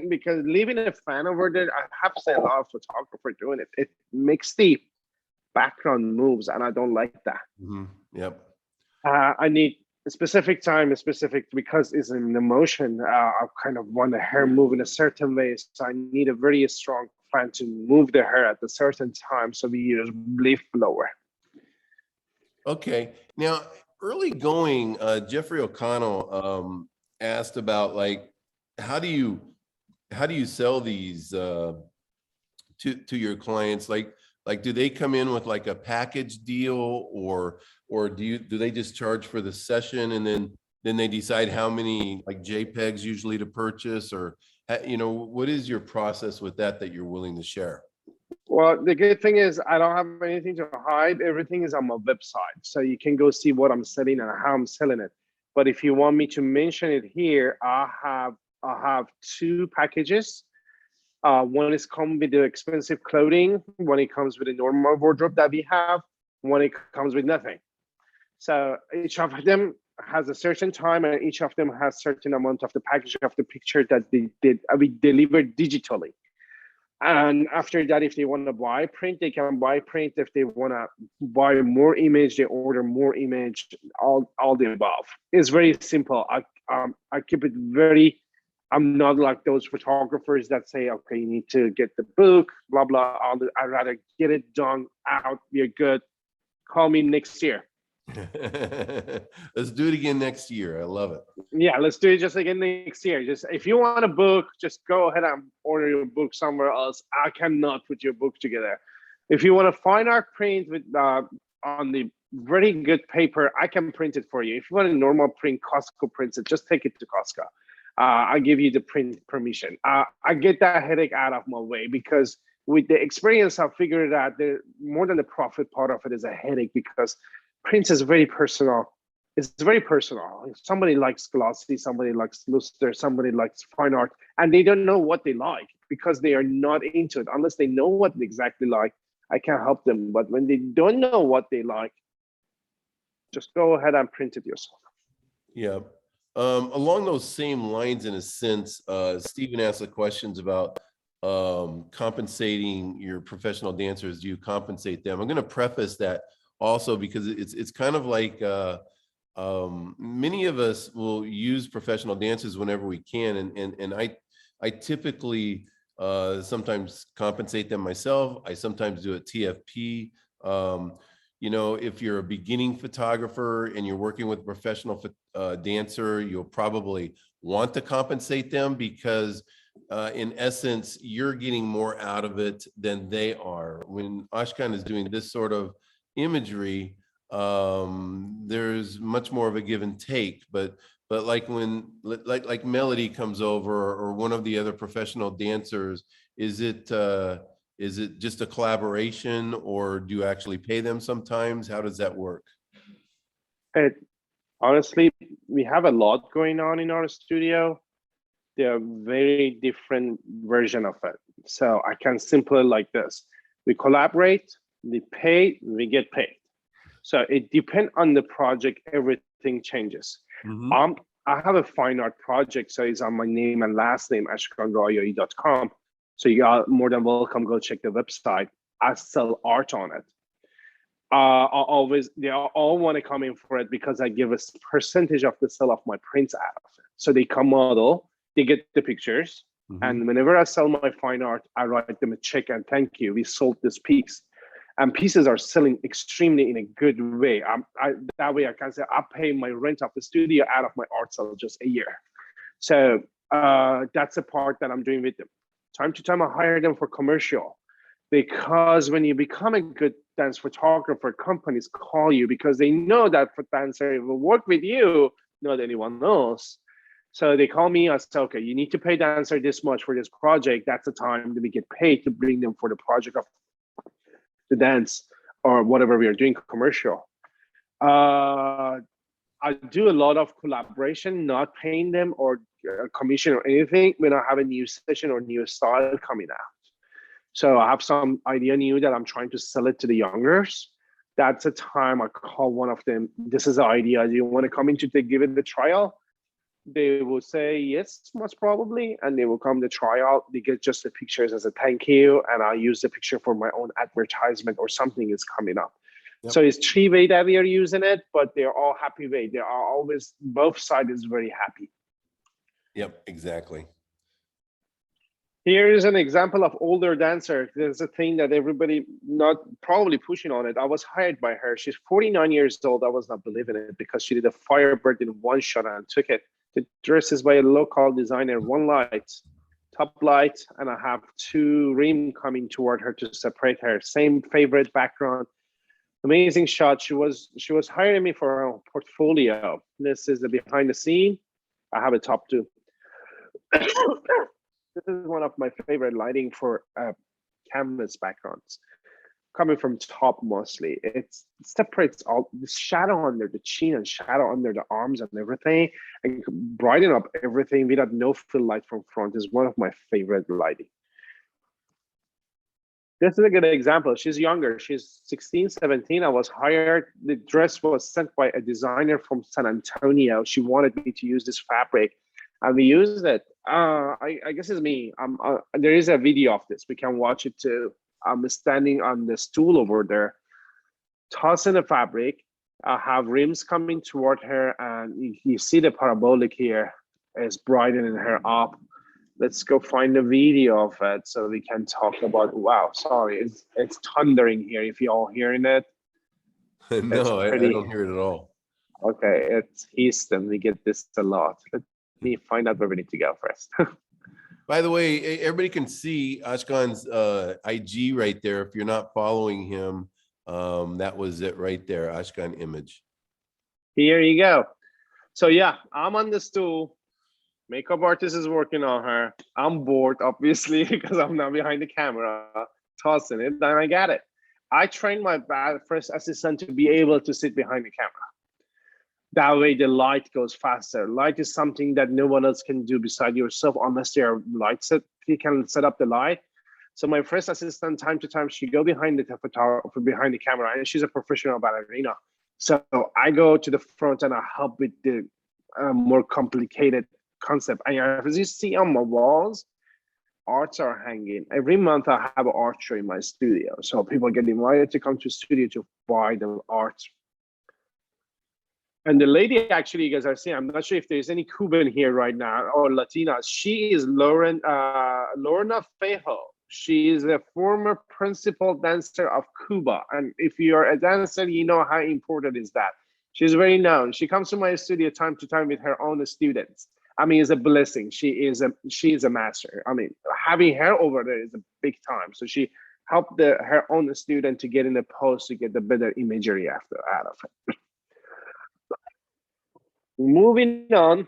because leaving a fan over there, I have seen a lot of photographers doing it. It makes the background moves, and I don't like that. Mhm. Yep. I need a specific time, a specific because it's an emotion. I kind of want the hair move in a certain way, so I need a very strong fan to move the hair at a certain time. So we use leaf blower. Okay. Now, early going, Jeffrey O'Connell asked about like, how do you sell these to your clients? Like, do they come in with like a package deal, or do they just charge for the session and then they decide how many like JPEGs usually to purchase, or what is your process with that you're willing to share? Well, the good thing is I don't have anything to hide. Everything is on my website. So you can go see what I'm selling and how I'm selling it. But if you want me to mention it here, I have two packages. One is come with the expensive clothing, one it comes with a normal wardrobe that we have, one it comes with nothing. So each of them has a certain time, and each of them has certain amount of the package of the picture that we deliver digitally. And after that, if they want to buy print, they can buy print. If they want to buy more image, they order more image. All the above. It's very simple. I keep it very. I'm not like those photographers that say, okay, you need to get the book, blah blah. I'd rather get it done out. We're good. Call me next year. Let's do it again next year. I love it. Yeah, let's do it just again next year. Just if you want a book, just go ahead and order your book somewhere else. I cannot put your book together. If you want a fine art print with on the very good paper, I can print it for you. If you want a normal print, Costco prints it. Just take it to Costco. I give you the print permission. I get that headache out of my way because with the experience, I figured out that more than the profit part of it is a headache because print is very personal. It's very personal. If somebody likes glossy, somebody likes luster, somebody likes fine art, and they don't know what they like because they are not into it. Unless they know what they exactly like, I can't help them. But when they don't know what they like, just go ahead and print it yourself. Yeah. Along those same lines, in a sense, Stephen asked the questions about compensating your professional dancers. Do you compensate them? I'm going to preface that also because it's kind of like many of us will use professional dancers whenever we can, and I typically sometimes compensate them myself. I sometimes do a TFP. If you're a beginning photographer and you're working with a professional dancer, you'll probably want to compensate them because in essence, you're getting more out of it than they are. When Ashkan is doing this sort of imagery, there's much more of a give and take, but like when like Melody comes over or one of the other professional dancers, is it just a collaboration, or do you actually pay them sometimes? How does that work? Honestly, we have a lot going on in our studio. They're very different version of it. So I can simply like this. We collaborate, we pay, we get paid. So it depends on the project, everything changes. Mhm. I have a fine art project, so it's on my name and last name, ashkanroayaee.com. So you are more than welcome, go check the website. I sell art on it. They all want to come in for it because I give a percentage of the sale of my prints out of it. So they come model, they get the pictures, and whenever I sell my fine art, I write them a check and thank you. We sold this piece, and pieces are selling extremely in a good way. That way I can say I pay my rent of the studio out of my art sale just a year. So that's a part that I'm doing with them. Time to time, I hire them for commercial. Because when you become a good dance photographer, companies call you because they know that for dancer will work with you, not anyone else. So they call me. I say, okay, you need to pay dancer this much for this project. That's the time that we get paid to bring them for the project of the dance or whatever we are doing commercial. Uh, I do a lot of collaboration, not paying them or commission or anything when I have a new session or new style coming out. So I have some idea new that I'm trying to sell it to the youngers. That's a time I call one of them. This is the idea. Do you want to come in to give it the trial? They will say yes, most probably, and they will come to trial. They get just the pictures as a thank you, and I'll use the picture for my own advertisement or something is coming up. Yep. So it's 3 way that we are using it, but they're all happy way. They are always, both sides is very happy. Yep, exactly. Here is an example of older dancer. There's a thing that everybody not probably pushing on it. I was hired by her. She's 49 years old. I was not believing it because she did a Firebird in one shot and took it. The dress is by a local designer, one light, top light, and I have 2 rim coming toward her to separate her. Same favorite background. Amazing shot. She was hiring me for a portfolio. This is the behind the scene. I have a top too. This is one of my favorite lighting for canvas backgrounds. Coming from top mostly. It separates all the shadow under the chin and shadow under the arms and everything, and brighten up everything without no fill light from front is one of my favorite lighting. This is a good example. She's younger. She's 16, 17. I was hired. The dress was sent by a designer from San Antonio. She wanted me to use this fabric, and we used it. I guess it's me. There is a video of this. We can watch it too. I'm standing on the stool over there, tossing the fabric. I have rims coming toward her, and you see the parabolic here is brightening her up. Let's go find a video of it so we can talk about. Wow, sorry, it's thundering here. If you're all hearing it, No, I don't hear it at all. Okay, it's Houston. We get this a lot. Let me find out where we need to go first. By the way, everybody can see Ashkan's IG right there. If you're not following him, that was it right there, Ashkan image. Here you go. So yeah, I'm on the stool. Makeup artist is working on her. I'm bored, obviously, because I'm not behind the camera, tossing it, and I got it. I trained my first assistant to be able to sit behind the camera. That way the light goes faster. Light is something that no one else can do beside yourself unless there are light set. You can set up the light. So my first assistant, time to time, she go behind the photographer, behind the camera, and she's a professional ballerina. So I go to the front and I help with the more complicated concept. And as you see on my walls, arts are hanging. Every month I have an art show in my studio. So people get invited to come to the studio to buy the art. And the lady, actually, you guys are seeing, I'm not sure if there's any Cuban here right now or Latina. She is Lorna Fejo. She is a former principal dancer of Cuba. And if you're a dancer, you know how important is that. She's very known. She comes to my studio time to time with her own students. I mean, it's a blessing. She is a master. I mean, having her over there is a big time. So she helped her own student to get in the pose to get the better imagery out of it. Moving on,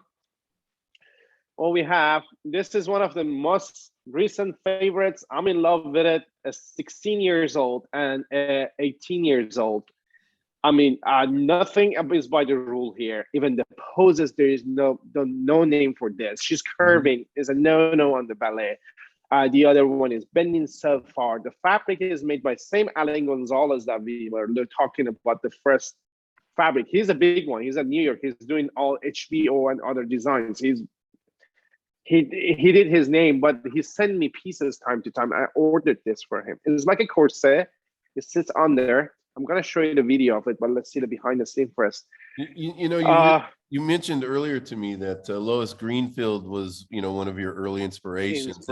what we have, this is one of the most recent favorites. I'm in love with it. 16 years old and 18 years old. I mean, nothing is by the rule here. Even the poses, there is no name for this. She's curving is a no on the ballet. The other one is bending so far. The fabric is made by same Alan Gonzalez that we were talking about, the first fabric. He's a big one. He's at New York. He's doing all HBO and other designs. He did his name, but he sent me pieces time to time. I ordered this for him. It's like a corset. It sits on there. I'm gonna show you the video of it, but let's see the behind the scene first. You mentioned earlier to me that Lois Greenfield was, one of your early inspirations.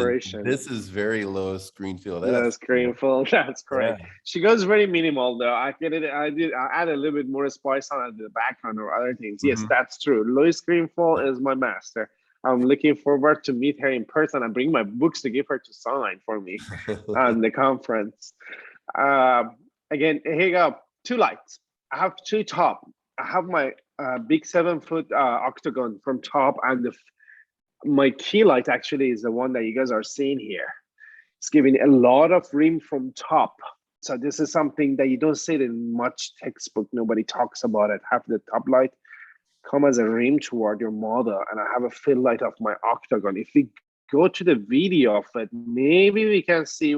This is very Lois Greenfield. Lois Greenfield, that's correct. Yeah. She goes very minimal though. I get it. I add a little bit more spice on it, the background or other things. Yes, that's true. Lois Greenfield is my master. I'm looking forward to meet her in person and bring my books to give her to sign for me on the conference. Again, here you go. 2 lights. I have 2 top. I have my big 7-foot octagon from top, and my key light actually is the one that you guys are seeing here. It's giving a lot of rim from top. So this is something that you don't see it in much textbook. Nobody talks about it. Have the top light come as a rim toward your model, and I have a fill light of my octagon. If we go to the video of it, maybe we can see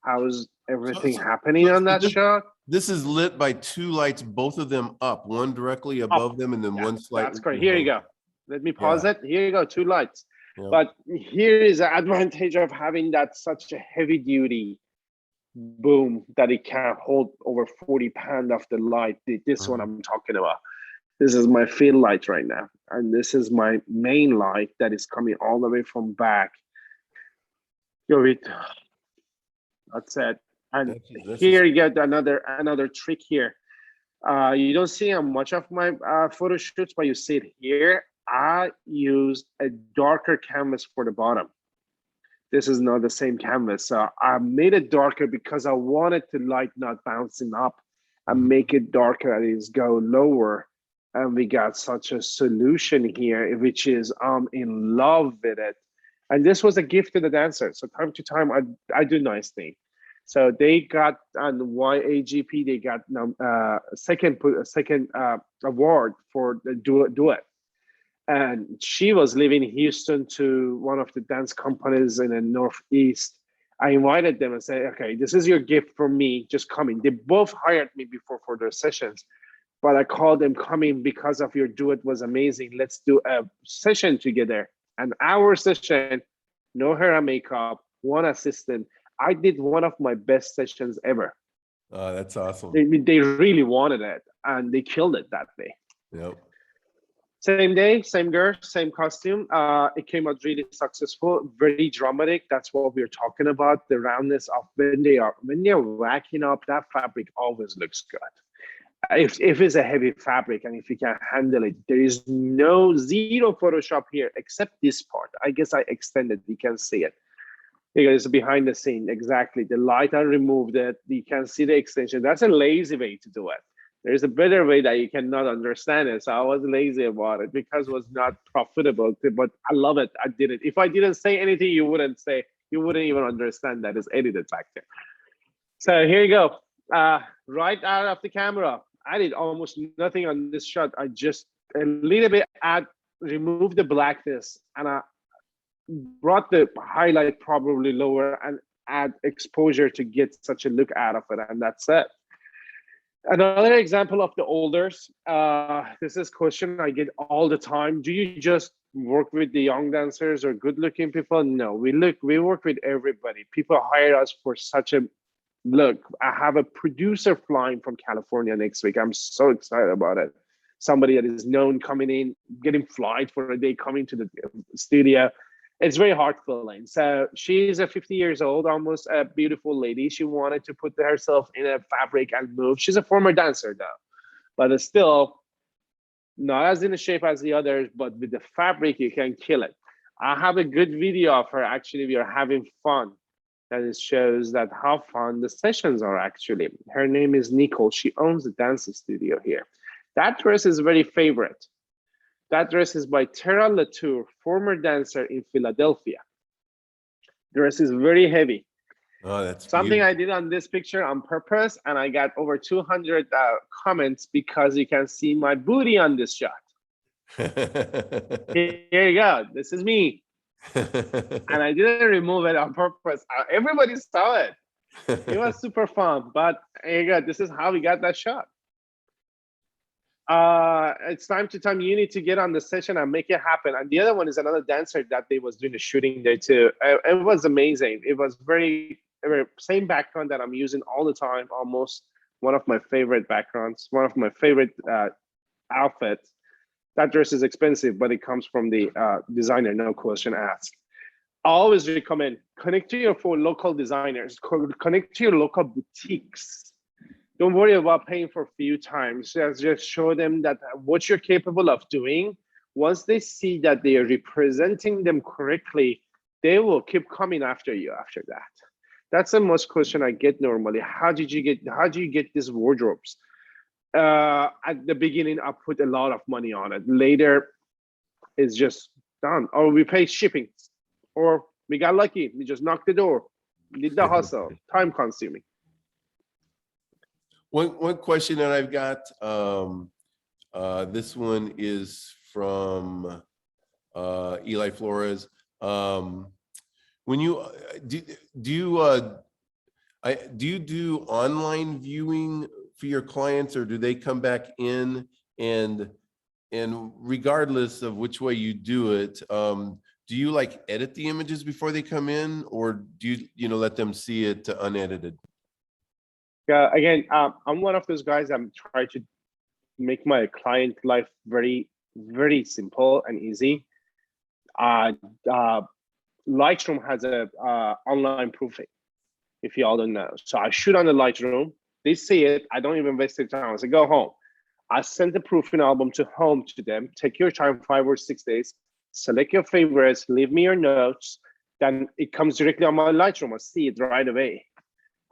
how's everything happening on that shot. This is lit by two lights, both of them up, one directly above them and then one slightly. That's great. Here you go. Let me pause it. Here you go, two lights. Yep. But here is the advantage of having that such a heavy duty boom that it can hold over 40 pounds of the light. This one I'm talking about. This is my field light right now. And this is my main light that is coming all the way from back. That's it. And here you get another trick here. You don't see much of my photo shoots, but you see it here. I used a darker canvas for the bottom. This is not the same canvas. So I made it darker because I wanted the light not bouncing up and make it darker as it go lower. And we got such a solution here, which is I'm in love with it. And this was a gift to the dancers. So time to time, I do nice thing. So they got on YAGP, they got second award for the duet. And she was living in Houston to one of the dance companies in the Northeast. I invited them and said, okay, this is your gift from me, just coming. They both hired me before for their sessions, but I called them coming because of your duet was amazing. Let's do a session together. An hour session, no hair and makeup, one assistant. I did one of my best sessions ever. Oh, that's awesome. They really wanted it and they killed it that day. Yep. Same day, same girl, same costume. It came out really successful, very dramatic. That's what we're talking about. The roundness of when they're whacking up, that fabric always looks good. If it's a heavy fabric and if you can handle it, there is zero Photoshop here except this part. I guess I extended, you can see it. Because behind the scene, exactly. The light, I removed it. You can see the extension. That's a lazy way to do it. There's a better way that you cannot understand it. So I was lazy about it because it was not profitable, but I love it. I did it. If I didn't say anything, you wouldn't even understand that it's edited back there. So here you go. Right out of the camera. I did almost nothing on this shot. I just a little bit removed the blackness and I brought the highlight probably lower and add exposure to get such a look out of it. And that's it. Another example of the olders, this is a question I get all the time. Do you just work with the young dancers or good looking people? No, we work with everybody. People hire us for such a look. I have a producer flying from California next week. I'm so excited about it. Somebody that is known coming in, getting flight for a day, coming to the studio. It's very heartfelt. So she's a 50 years old, almost a beautiful lady. She wanted to put herself in a fabric and move. She's a former dancer though, but it's still not as in the shape as the others, but with the fabric, you can kill it. I have a good video of her. Actually, we are having fun. That it shows that how fun the sessions are actually. Her name is Nicole. She owns the dance studio here. That dress is very favorite. That dress is by Tara Latour, former dancer in Philadelphia. The dress is very heavy. Oh, that's something beautiful. I did on this picture on purpose, and I got over 200 comments because you can see my booty on this shot. Here you go. This is me. And I didn't remove it on purpose. Everybody saw it. It was super fun. But here you go. This is how we got that shot. It's time to time you need to get on the session and make it happen. And the other one is another dancer that they was doing the shooting there too. It was amazing. It was very same background that I'm using all the time, almost one of my favorite backgrounds, one of my favorite outfits. That dress is expensive, but it comes from the designer, no question asked. I always recommend connect to your local designers, connect to your local boutiques. Don't worry about paying for a few times. Just show them that what you're capable of doing. Once they see that they are representing them correctly, they will keep coming after you after that. That's the most question I get normally. How do you get these wardrobes? At the beginning, I put a lot of money on it. Later, it's just done. Or we pay shipping. Or we got lucky. We just knocked the door. Did the hustle. Time consuming. One question that I've got, this one is from Eli Flores. When you do you do online viewing for your clients, or do they come back in and regardless of which way you do it, do you like edit the images before they come in, or do you let them see it unedited? Yeah, again, I'm one of those guys. I'm trying to make my client life very, very simple and easy. Lightroom has a online proofing, if you all don't know. So I shoot on the Lightroom. They see it. I don't even waste their time. I say, go home. I send the proofing album to home to them. Take your time, 5 or 6 days. Select your favorites. Leave me your notes. Then it comes directly on my Lightroom. I see it right away.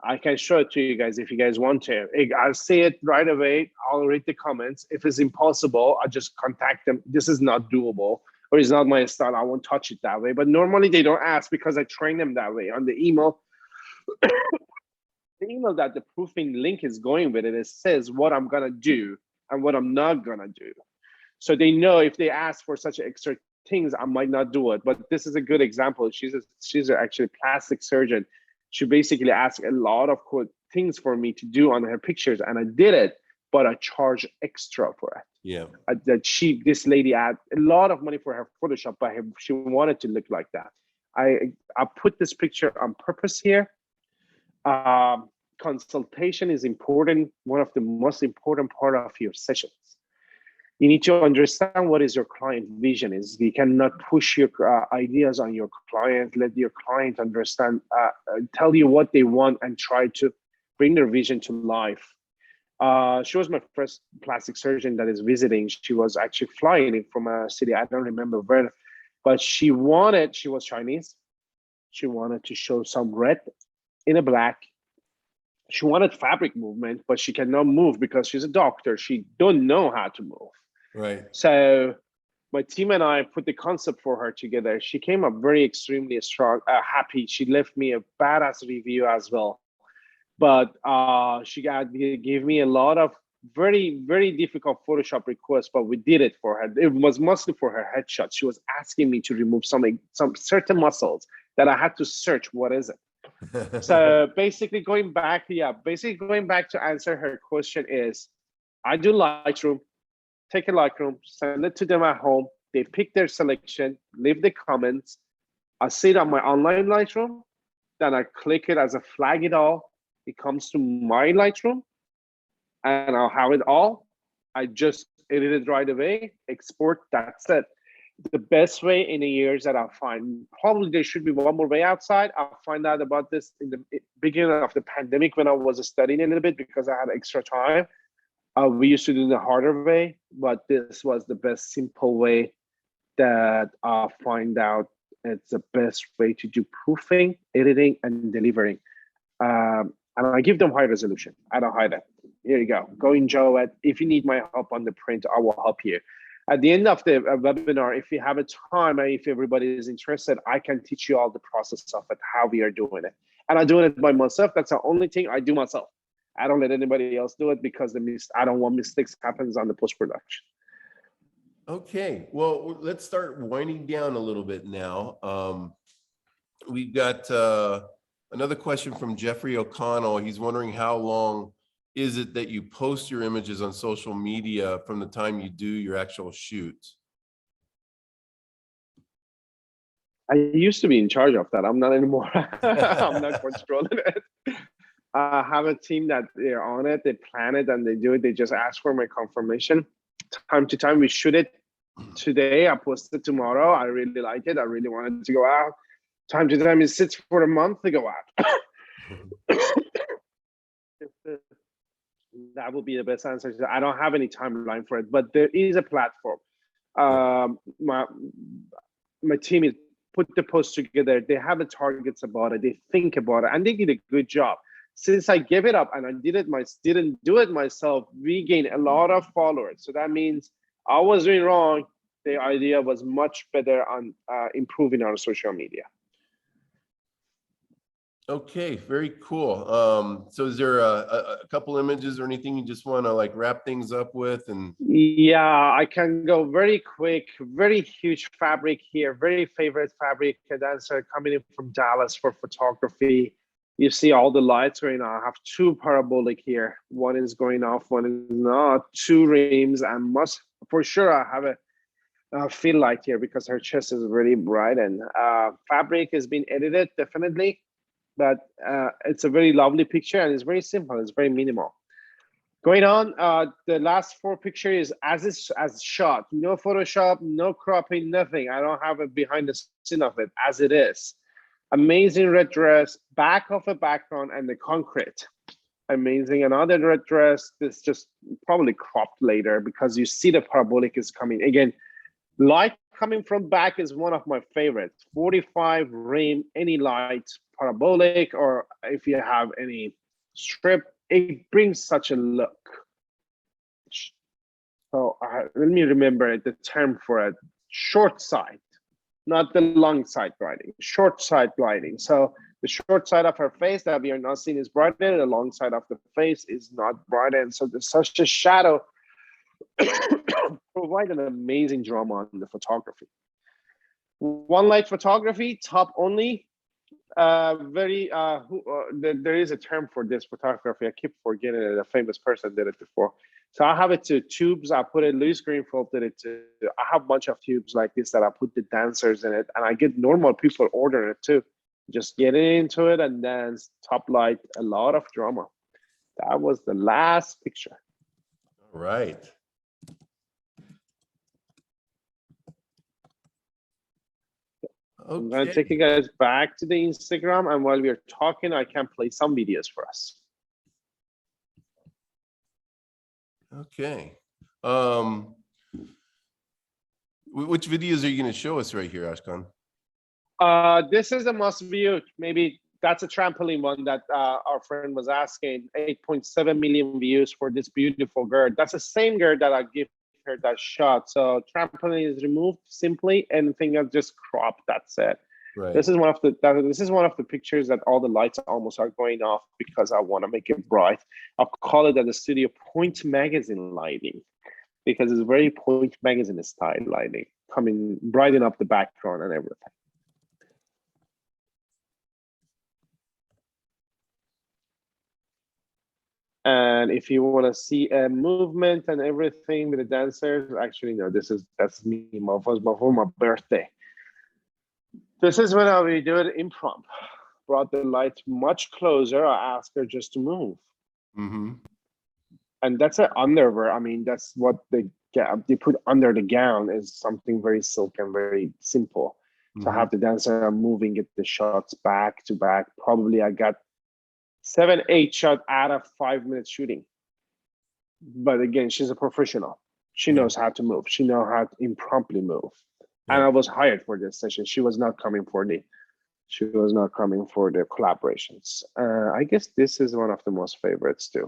I can show it to you guys if you guys want to. I'll see it right away. I'll read the comments. If it's impossible, I'll just contact them. This is not doable, or it's not my style. I won't touch it that way. But normally they don't ask because I train them that way. On the email, the email that the proofing link is going with it says what I'm gonna do and what I'm not gonna do. So they know if they ask for such extra things, I might not do it. But this is a good example. She's actually a plastic surgeon. She basically asked a lot of things for me to do on her pictures, and I did it, but I charge extra for it. Yeah. This lady had a lot of money for her Photoshop, but she wanted to look like that. I put this picture on purpose here. Consultation is important, one of the most important part of your sessions. You need to understand what is your client vision is. You cannot push your ideas on your client. Let your client understand, tell you what they want, and try to bring their vision to life. She was my first plastic surgeon that is visiting. She was actually flying in from a city, I don't remember where, but she was Chinese. She wanted to show some red in a black. She wanted fabric movement, but she cannot move because she's a doctor. She don't know how to move. Right. So my team and I put the concept for her together. She came up very extremely strong, happy. She left me a badass review as well. But she gave me a lot of very, very difficult Photoshop requests, but we did it for her. It was mostly for her headshot. She was asking me to remove some certain muscles that I had to search. What is it? So basically going back to answer her question is, I do Lightroom. Take a Lightroom, send it to them at home. They pick their selection, leave the comments. I see it on my online Lightroom. Then I click it as a flag it all. It comes to my Lightroom and I'll have it all. I just edit it right away, export, that's it. The best way in the years that I'll find, probably there should be one more way outside. I'll find out about this in the beginning of the pandemic when I was studying a little bit because I had extra time. We used to do the harder way, but this was the best simple way that I find out it's the best way to do proofing, editing, and delivering. And I give them high resolution. I don't hide it. Here you go. Go enjoy it. If you need my help on the print, I will help you. At the end of the webinar, if you have a time and if everybody is interested, I can teach you all the process of it, how we are doing it. And I'm doing it by myself. That's the only thing I do myself. I don't let anybody else do it because I don't want mistakes happens on the post-production. Okay, well, let's start winding down a little bit now. We've got another question from Jeffrey O'Connell. He's wondering how long is it that you post your images on social media from the time you do your actual shoot? I used to be in charge of that. I'm not anymore. I'm not controlling it. I have a team that they're on it, they plan it and they do it. They just ask for my confirmation. Time to time, we shoot it today. I post it tomorrow. I really like it. I really want it to go out. Time to time, it sits for a month to go out. That would be the best answer. I don't have any timeline for it, but there is a platform. My team is put the post together. They have the targets about it. They think about it, and they did a good job. Since I gave it up and I didn't do it myself, we gained a lot of followers. So that means I was doing wrong. The idea was much better on improving our social media. Okay, very cool. So is there a couple images or anything you just want to like wrap things up with? And Yeah, I can go very quick. Very huge fabric here. Very favorite fabric dancer coming in from Dallas for photography. You see all the lights going on. I have two parabolic here. One is going off, one is not. Two rims, and must for sure I have a fill light here because her chest is really bright, and fabric has been edited definitely, but it's a very lovely picture and it's very simple. It's very minimal. Going on, the last four pictures as shot. No Photoshop, no cropping, nothing. I don't have a behind the scene of it as it is. Amazing red dress, back of a background, and the concrete. Amazing. Another red dress. This just probably cropped later because you see the parabolic is coming. Again, light coming from back is one of my favorites. 45 rim, any light, parabolic, or if you have any strip, it brings such a look. So let me remember the term for it. Short side, not the long side gliding, short side gliding. So the short side of her face that we are not seeing is brightened, the long side of the face is not brightened. So there's such a shadow provide an amazing drama in the photography. One light photography, top only. There is a term for this photography. I keep forgetting it. A famous person did it before. So I have it to tubes. I put it, Luis Greenfield did it too. I have a bunch of tubes like this that I put the dancers in it, and I get normal people ordering it too. Just get into it and dance, top light, a lot of drama. That was the last picture. all right. I'm going to Okay. take you guys back to the Instagram, and while we're talking, I can play some videos for us. Okay. Which videos are you going to show us right here, Ashkan? This is a must view. Maybe that's a trampoline one that our friend was asking. 8.7 million views for this beautiful girl. That's the same girl that I give her that shot. So trampoline is removed simply, anything else just cropped. That's it. Right. This is one of the pictures that all the lights almost are going off because I want to make it bright. I'll call it at the studio Point Magazine lighting because it's very Point Magazine style lighting, coming brighten up the background and everything. And if you want to see a movement and everything with the dancers, actually, no, that's me for my birthday. This is when I will do it impromptu. Brought the light much closer. I asked her just to move. Mm-hmm. And that's an underwear. I mean, that's what they put under the gown is something very silk and very simple. Mm-hmm. To have the dancer moving, get the shots back to back. Probably I got 7-8 shots out of 5 minutes shooting. But again, she's a professional. She knows how to move. She knows how to impromptu move. Yeah. And I was hired for this session. She was not coming for the collaborations. I guess this is one of the most favorites too.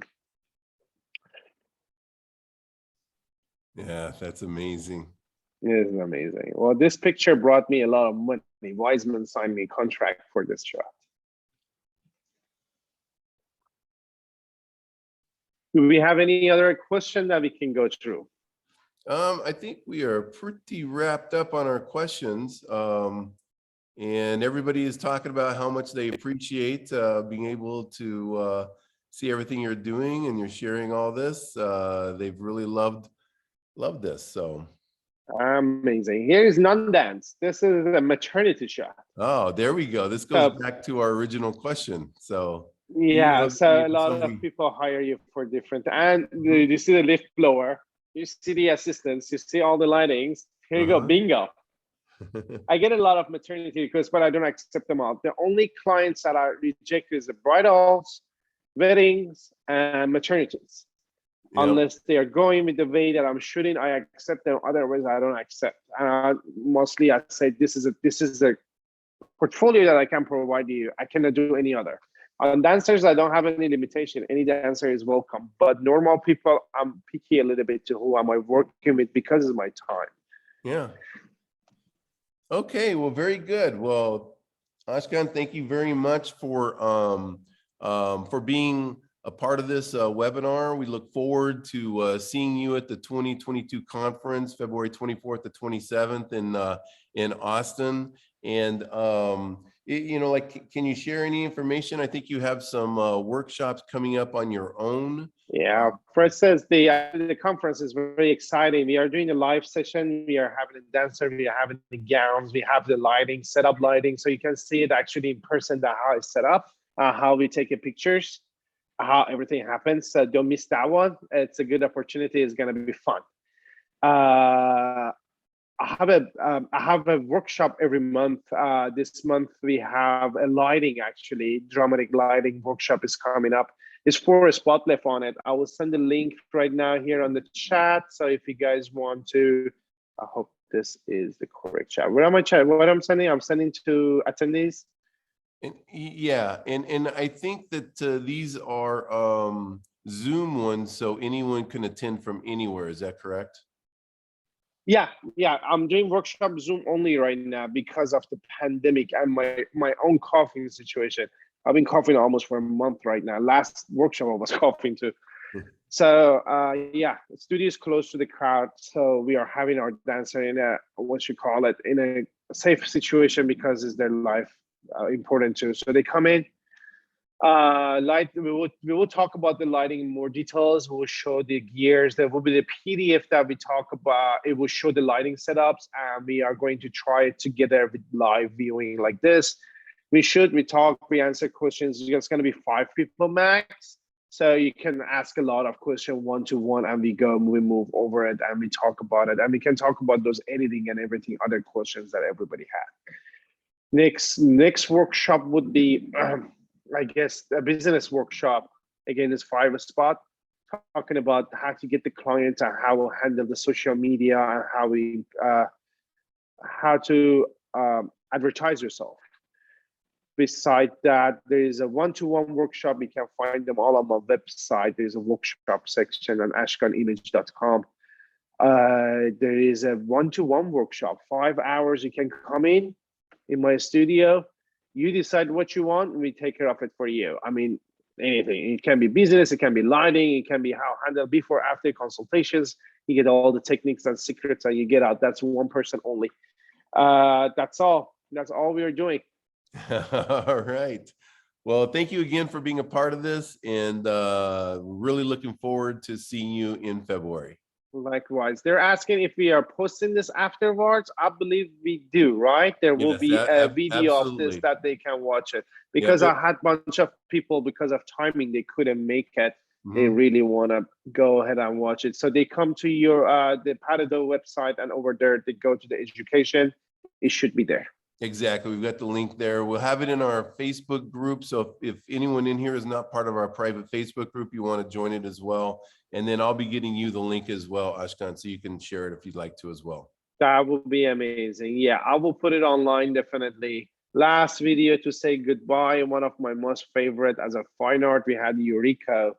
Yeah, that's amazing. It is amazing. Well, this picture brought me a lot of money. Wiseman signed me a contract for this shot. Do we have any other question that we can go through? I think we are pretty wrapped up on our questions. And everybody is talking about how much they appreciate being able to see everything you're doing and you're sharing all this. They've really loved this. So amazing. Here is non-dance. This is a maternity shot. Oh, there we go. This goes back to our original question. So yeah, so a lot of people hire you for different, and you see the lift blower, you see the assistants, you see all the lightings. Here you go, bingo. I get a lot of maternity requests, but I don't accept them all. The only clients that I reject is the bridals, weddings, and maternities. Yep. Unless they are going with the way that I'm shooting, I accept them. Otherwise, I don't accept. Mostly, I say this is a portfolio that I can provide you. I cannot do any other. On dancers, I don't have any limitation. Any dancer is welcome. But normal people, I'm picky a little bit to who am I working with because of my time. Yeah. Okay, well, very good. Well, Ashkan, thank you very much for being a part of this webinar. We look forward to seeing you at the 2022 conference, February 24th to 27th in Austin. And can you share any information? I think you have some workshops coming up on your own. Yeah, for instance, the conference is very exciting. We are doing a live session. We are having a dancer. We are having the gowns. We have the lighting, set up lighting, so you can see it actually in person. How it's set up, how we take pictures, how everything happens. So don't miss that one. It's a good opportunity. It's gonna be fun. I have a workshop every month. This month we have a lighting, actually dramatic lighting workshop is coming up. There's 4 spots left on it. I will send the link right now here on the chat. So if you guys want to, I hope this is the correct chat. Where am I chat? What I'm sending? I'm sending to attendees. And I think that these are Zoom ones, so anyone can attend from anywhere. Is that correct? Yeah, I'm doing workshop Zoom only right now because of the pandemic and my own coughing situation. I've been coughing almost for a month right now. Last workshop I was coughing too. So yeah, the studio is close to the crowd, so we are having our dancer in a in a safe situation because it's their life important too. So they come in. We will talk about the lighting in more details. We will show the gears. There will be the PDF that we talk about. It will show the lighting setups, and we are going to try it together with live viewing like this. We talk, we answer questions. It's going to be 5 people max, so you can ask a lot of questions one-to-one, and we move over it, and we talk about it, and we can talk about those editing and everything, other questions that everybody had. Next workshop would be. I guess a business workshop. Again, it's 5 spots talking about how to get the clients and how we'll handle the social media and how to advertise yourself. Beside that, there is a one-to-one workshop. You can find them all on my website. There's a workshop section on ashkanimage.com. There is a one-to-one workshop, 5 hours. You can come in my studio. You decide what you want, and we take care of it for you. I mean, anything. It can be business, it can be lighting, it can be how handle before, after consultations. You get all the techniques and secrets, and you get out. That's one person only. That's all. That's all we are doing. All right. Well, thank you again for being a part of this, and really looking forward to seeing you in February. Likewise. They're asking if we are posting this afterwards. I believe we do, right? There will be a video absolutely. of this that they can watch it. Because I had a bunch of people, because of timing, they couldn't make it. Mm-hmm. They really want to go ahead and watch it. So they come to your the Parado website, and over there, they go to the education. It should be there. Exactly. We've got the link there. We'll have it in our Facebook group. So if anyone in here is not part of our private Facebook group, you want to join it as well. And then I'll be getting you the link as well, Ashkan, so you can share it if you'd like to as well. That would be amazing. Yeah, I will put it online, definitely. Last video to say goodbye. One of my most favorite as a fine art, we had Eureka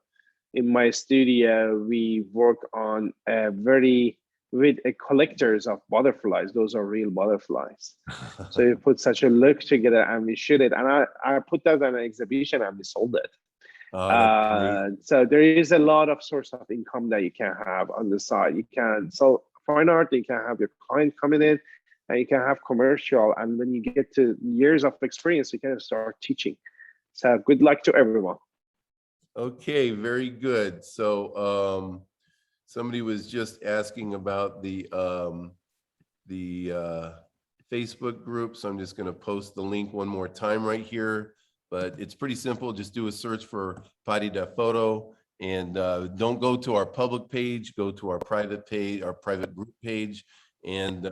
in my studio. We work on with collectors of butterflies. Those are real butterflies. So we put such a look together and we shoot it. And I put that on an exhibition and we sold it. So there is a lot of source of income that you can have on the side. You can sell fine art, you can have your client coming in, and you can have commercial. And when you get to years of experience, you can start teaching. So good luck to everyone. Okay, very good. So somebody was just asking about the Facebook group, so I'm just going to post the link one more time right here. But it's pretty simple. Just do a search for Padi.photo, and don't go to our public page. Go to our private page, our private group page, and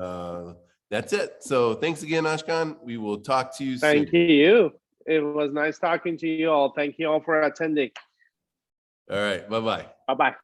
that's it. So thanks again, Ashkan. We will talk to you soon. Thank you. It was nice talking to you all. Thank you all for attending. All right. Bye-bye. Bye-bye.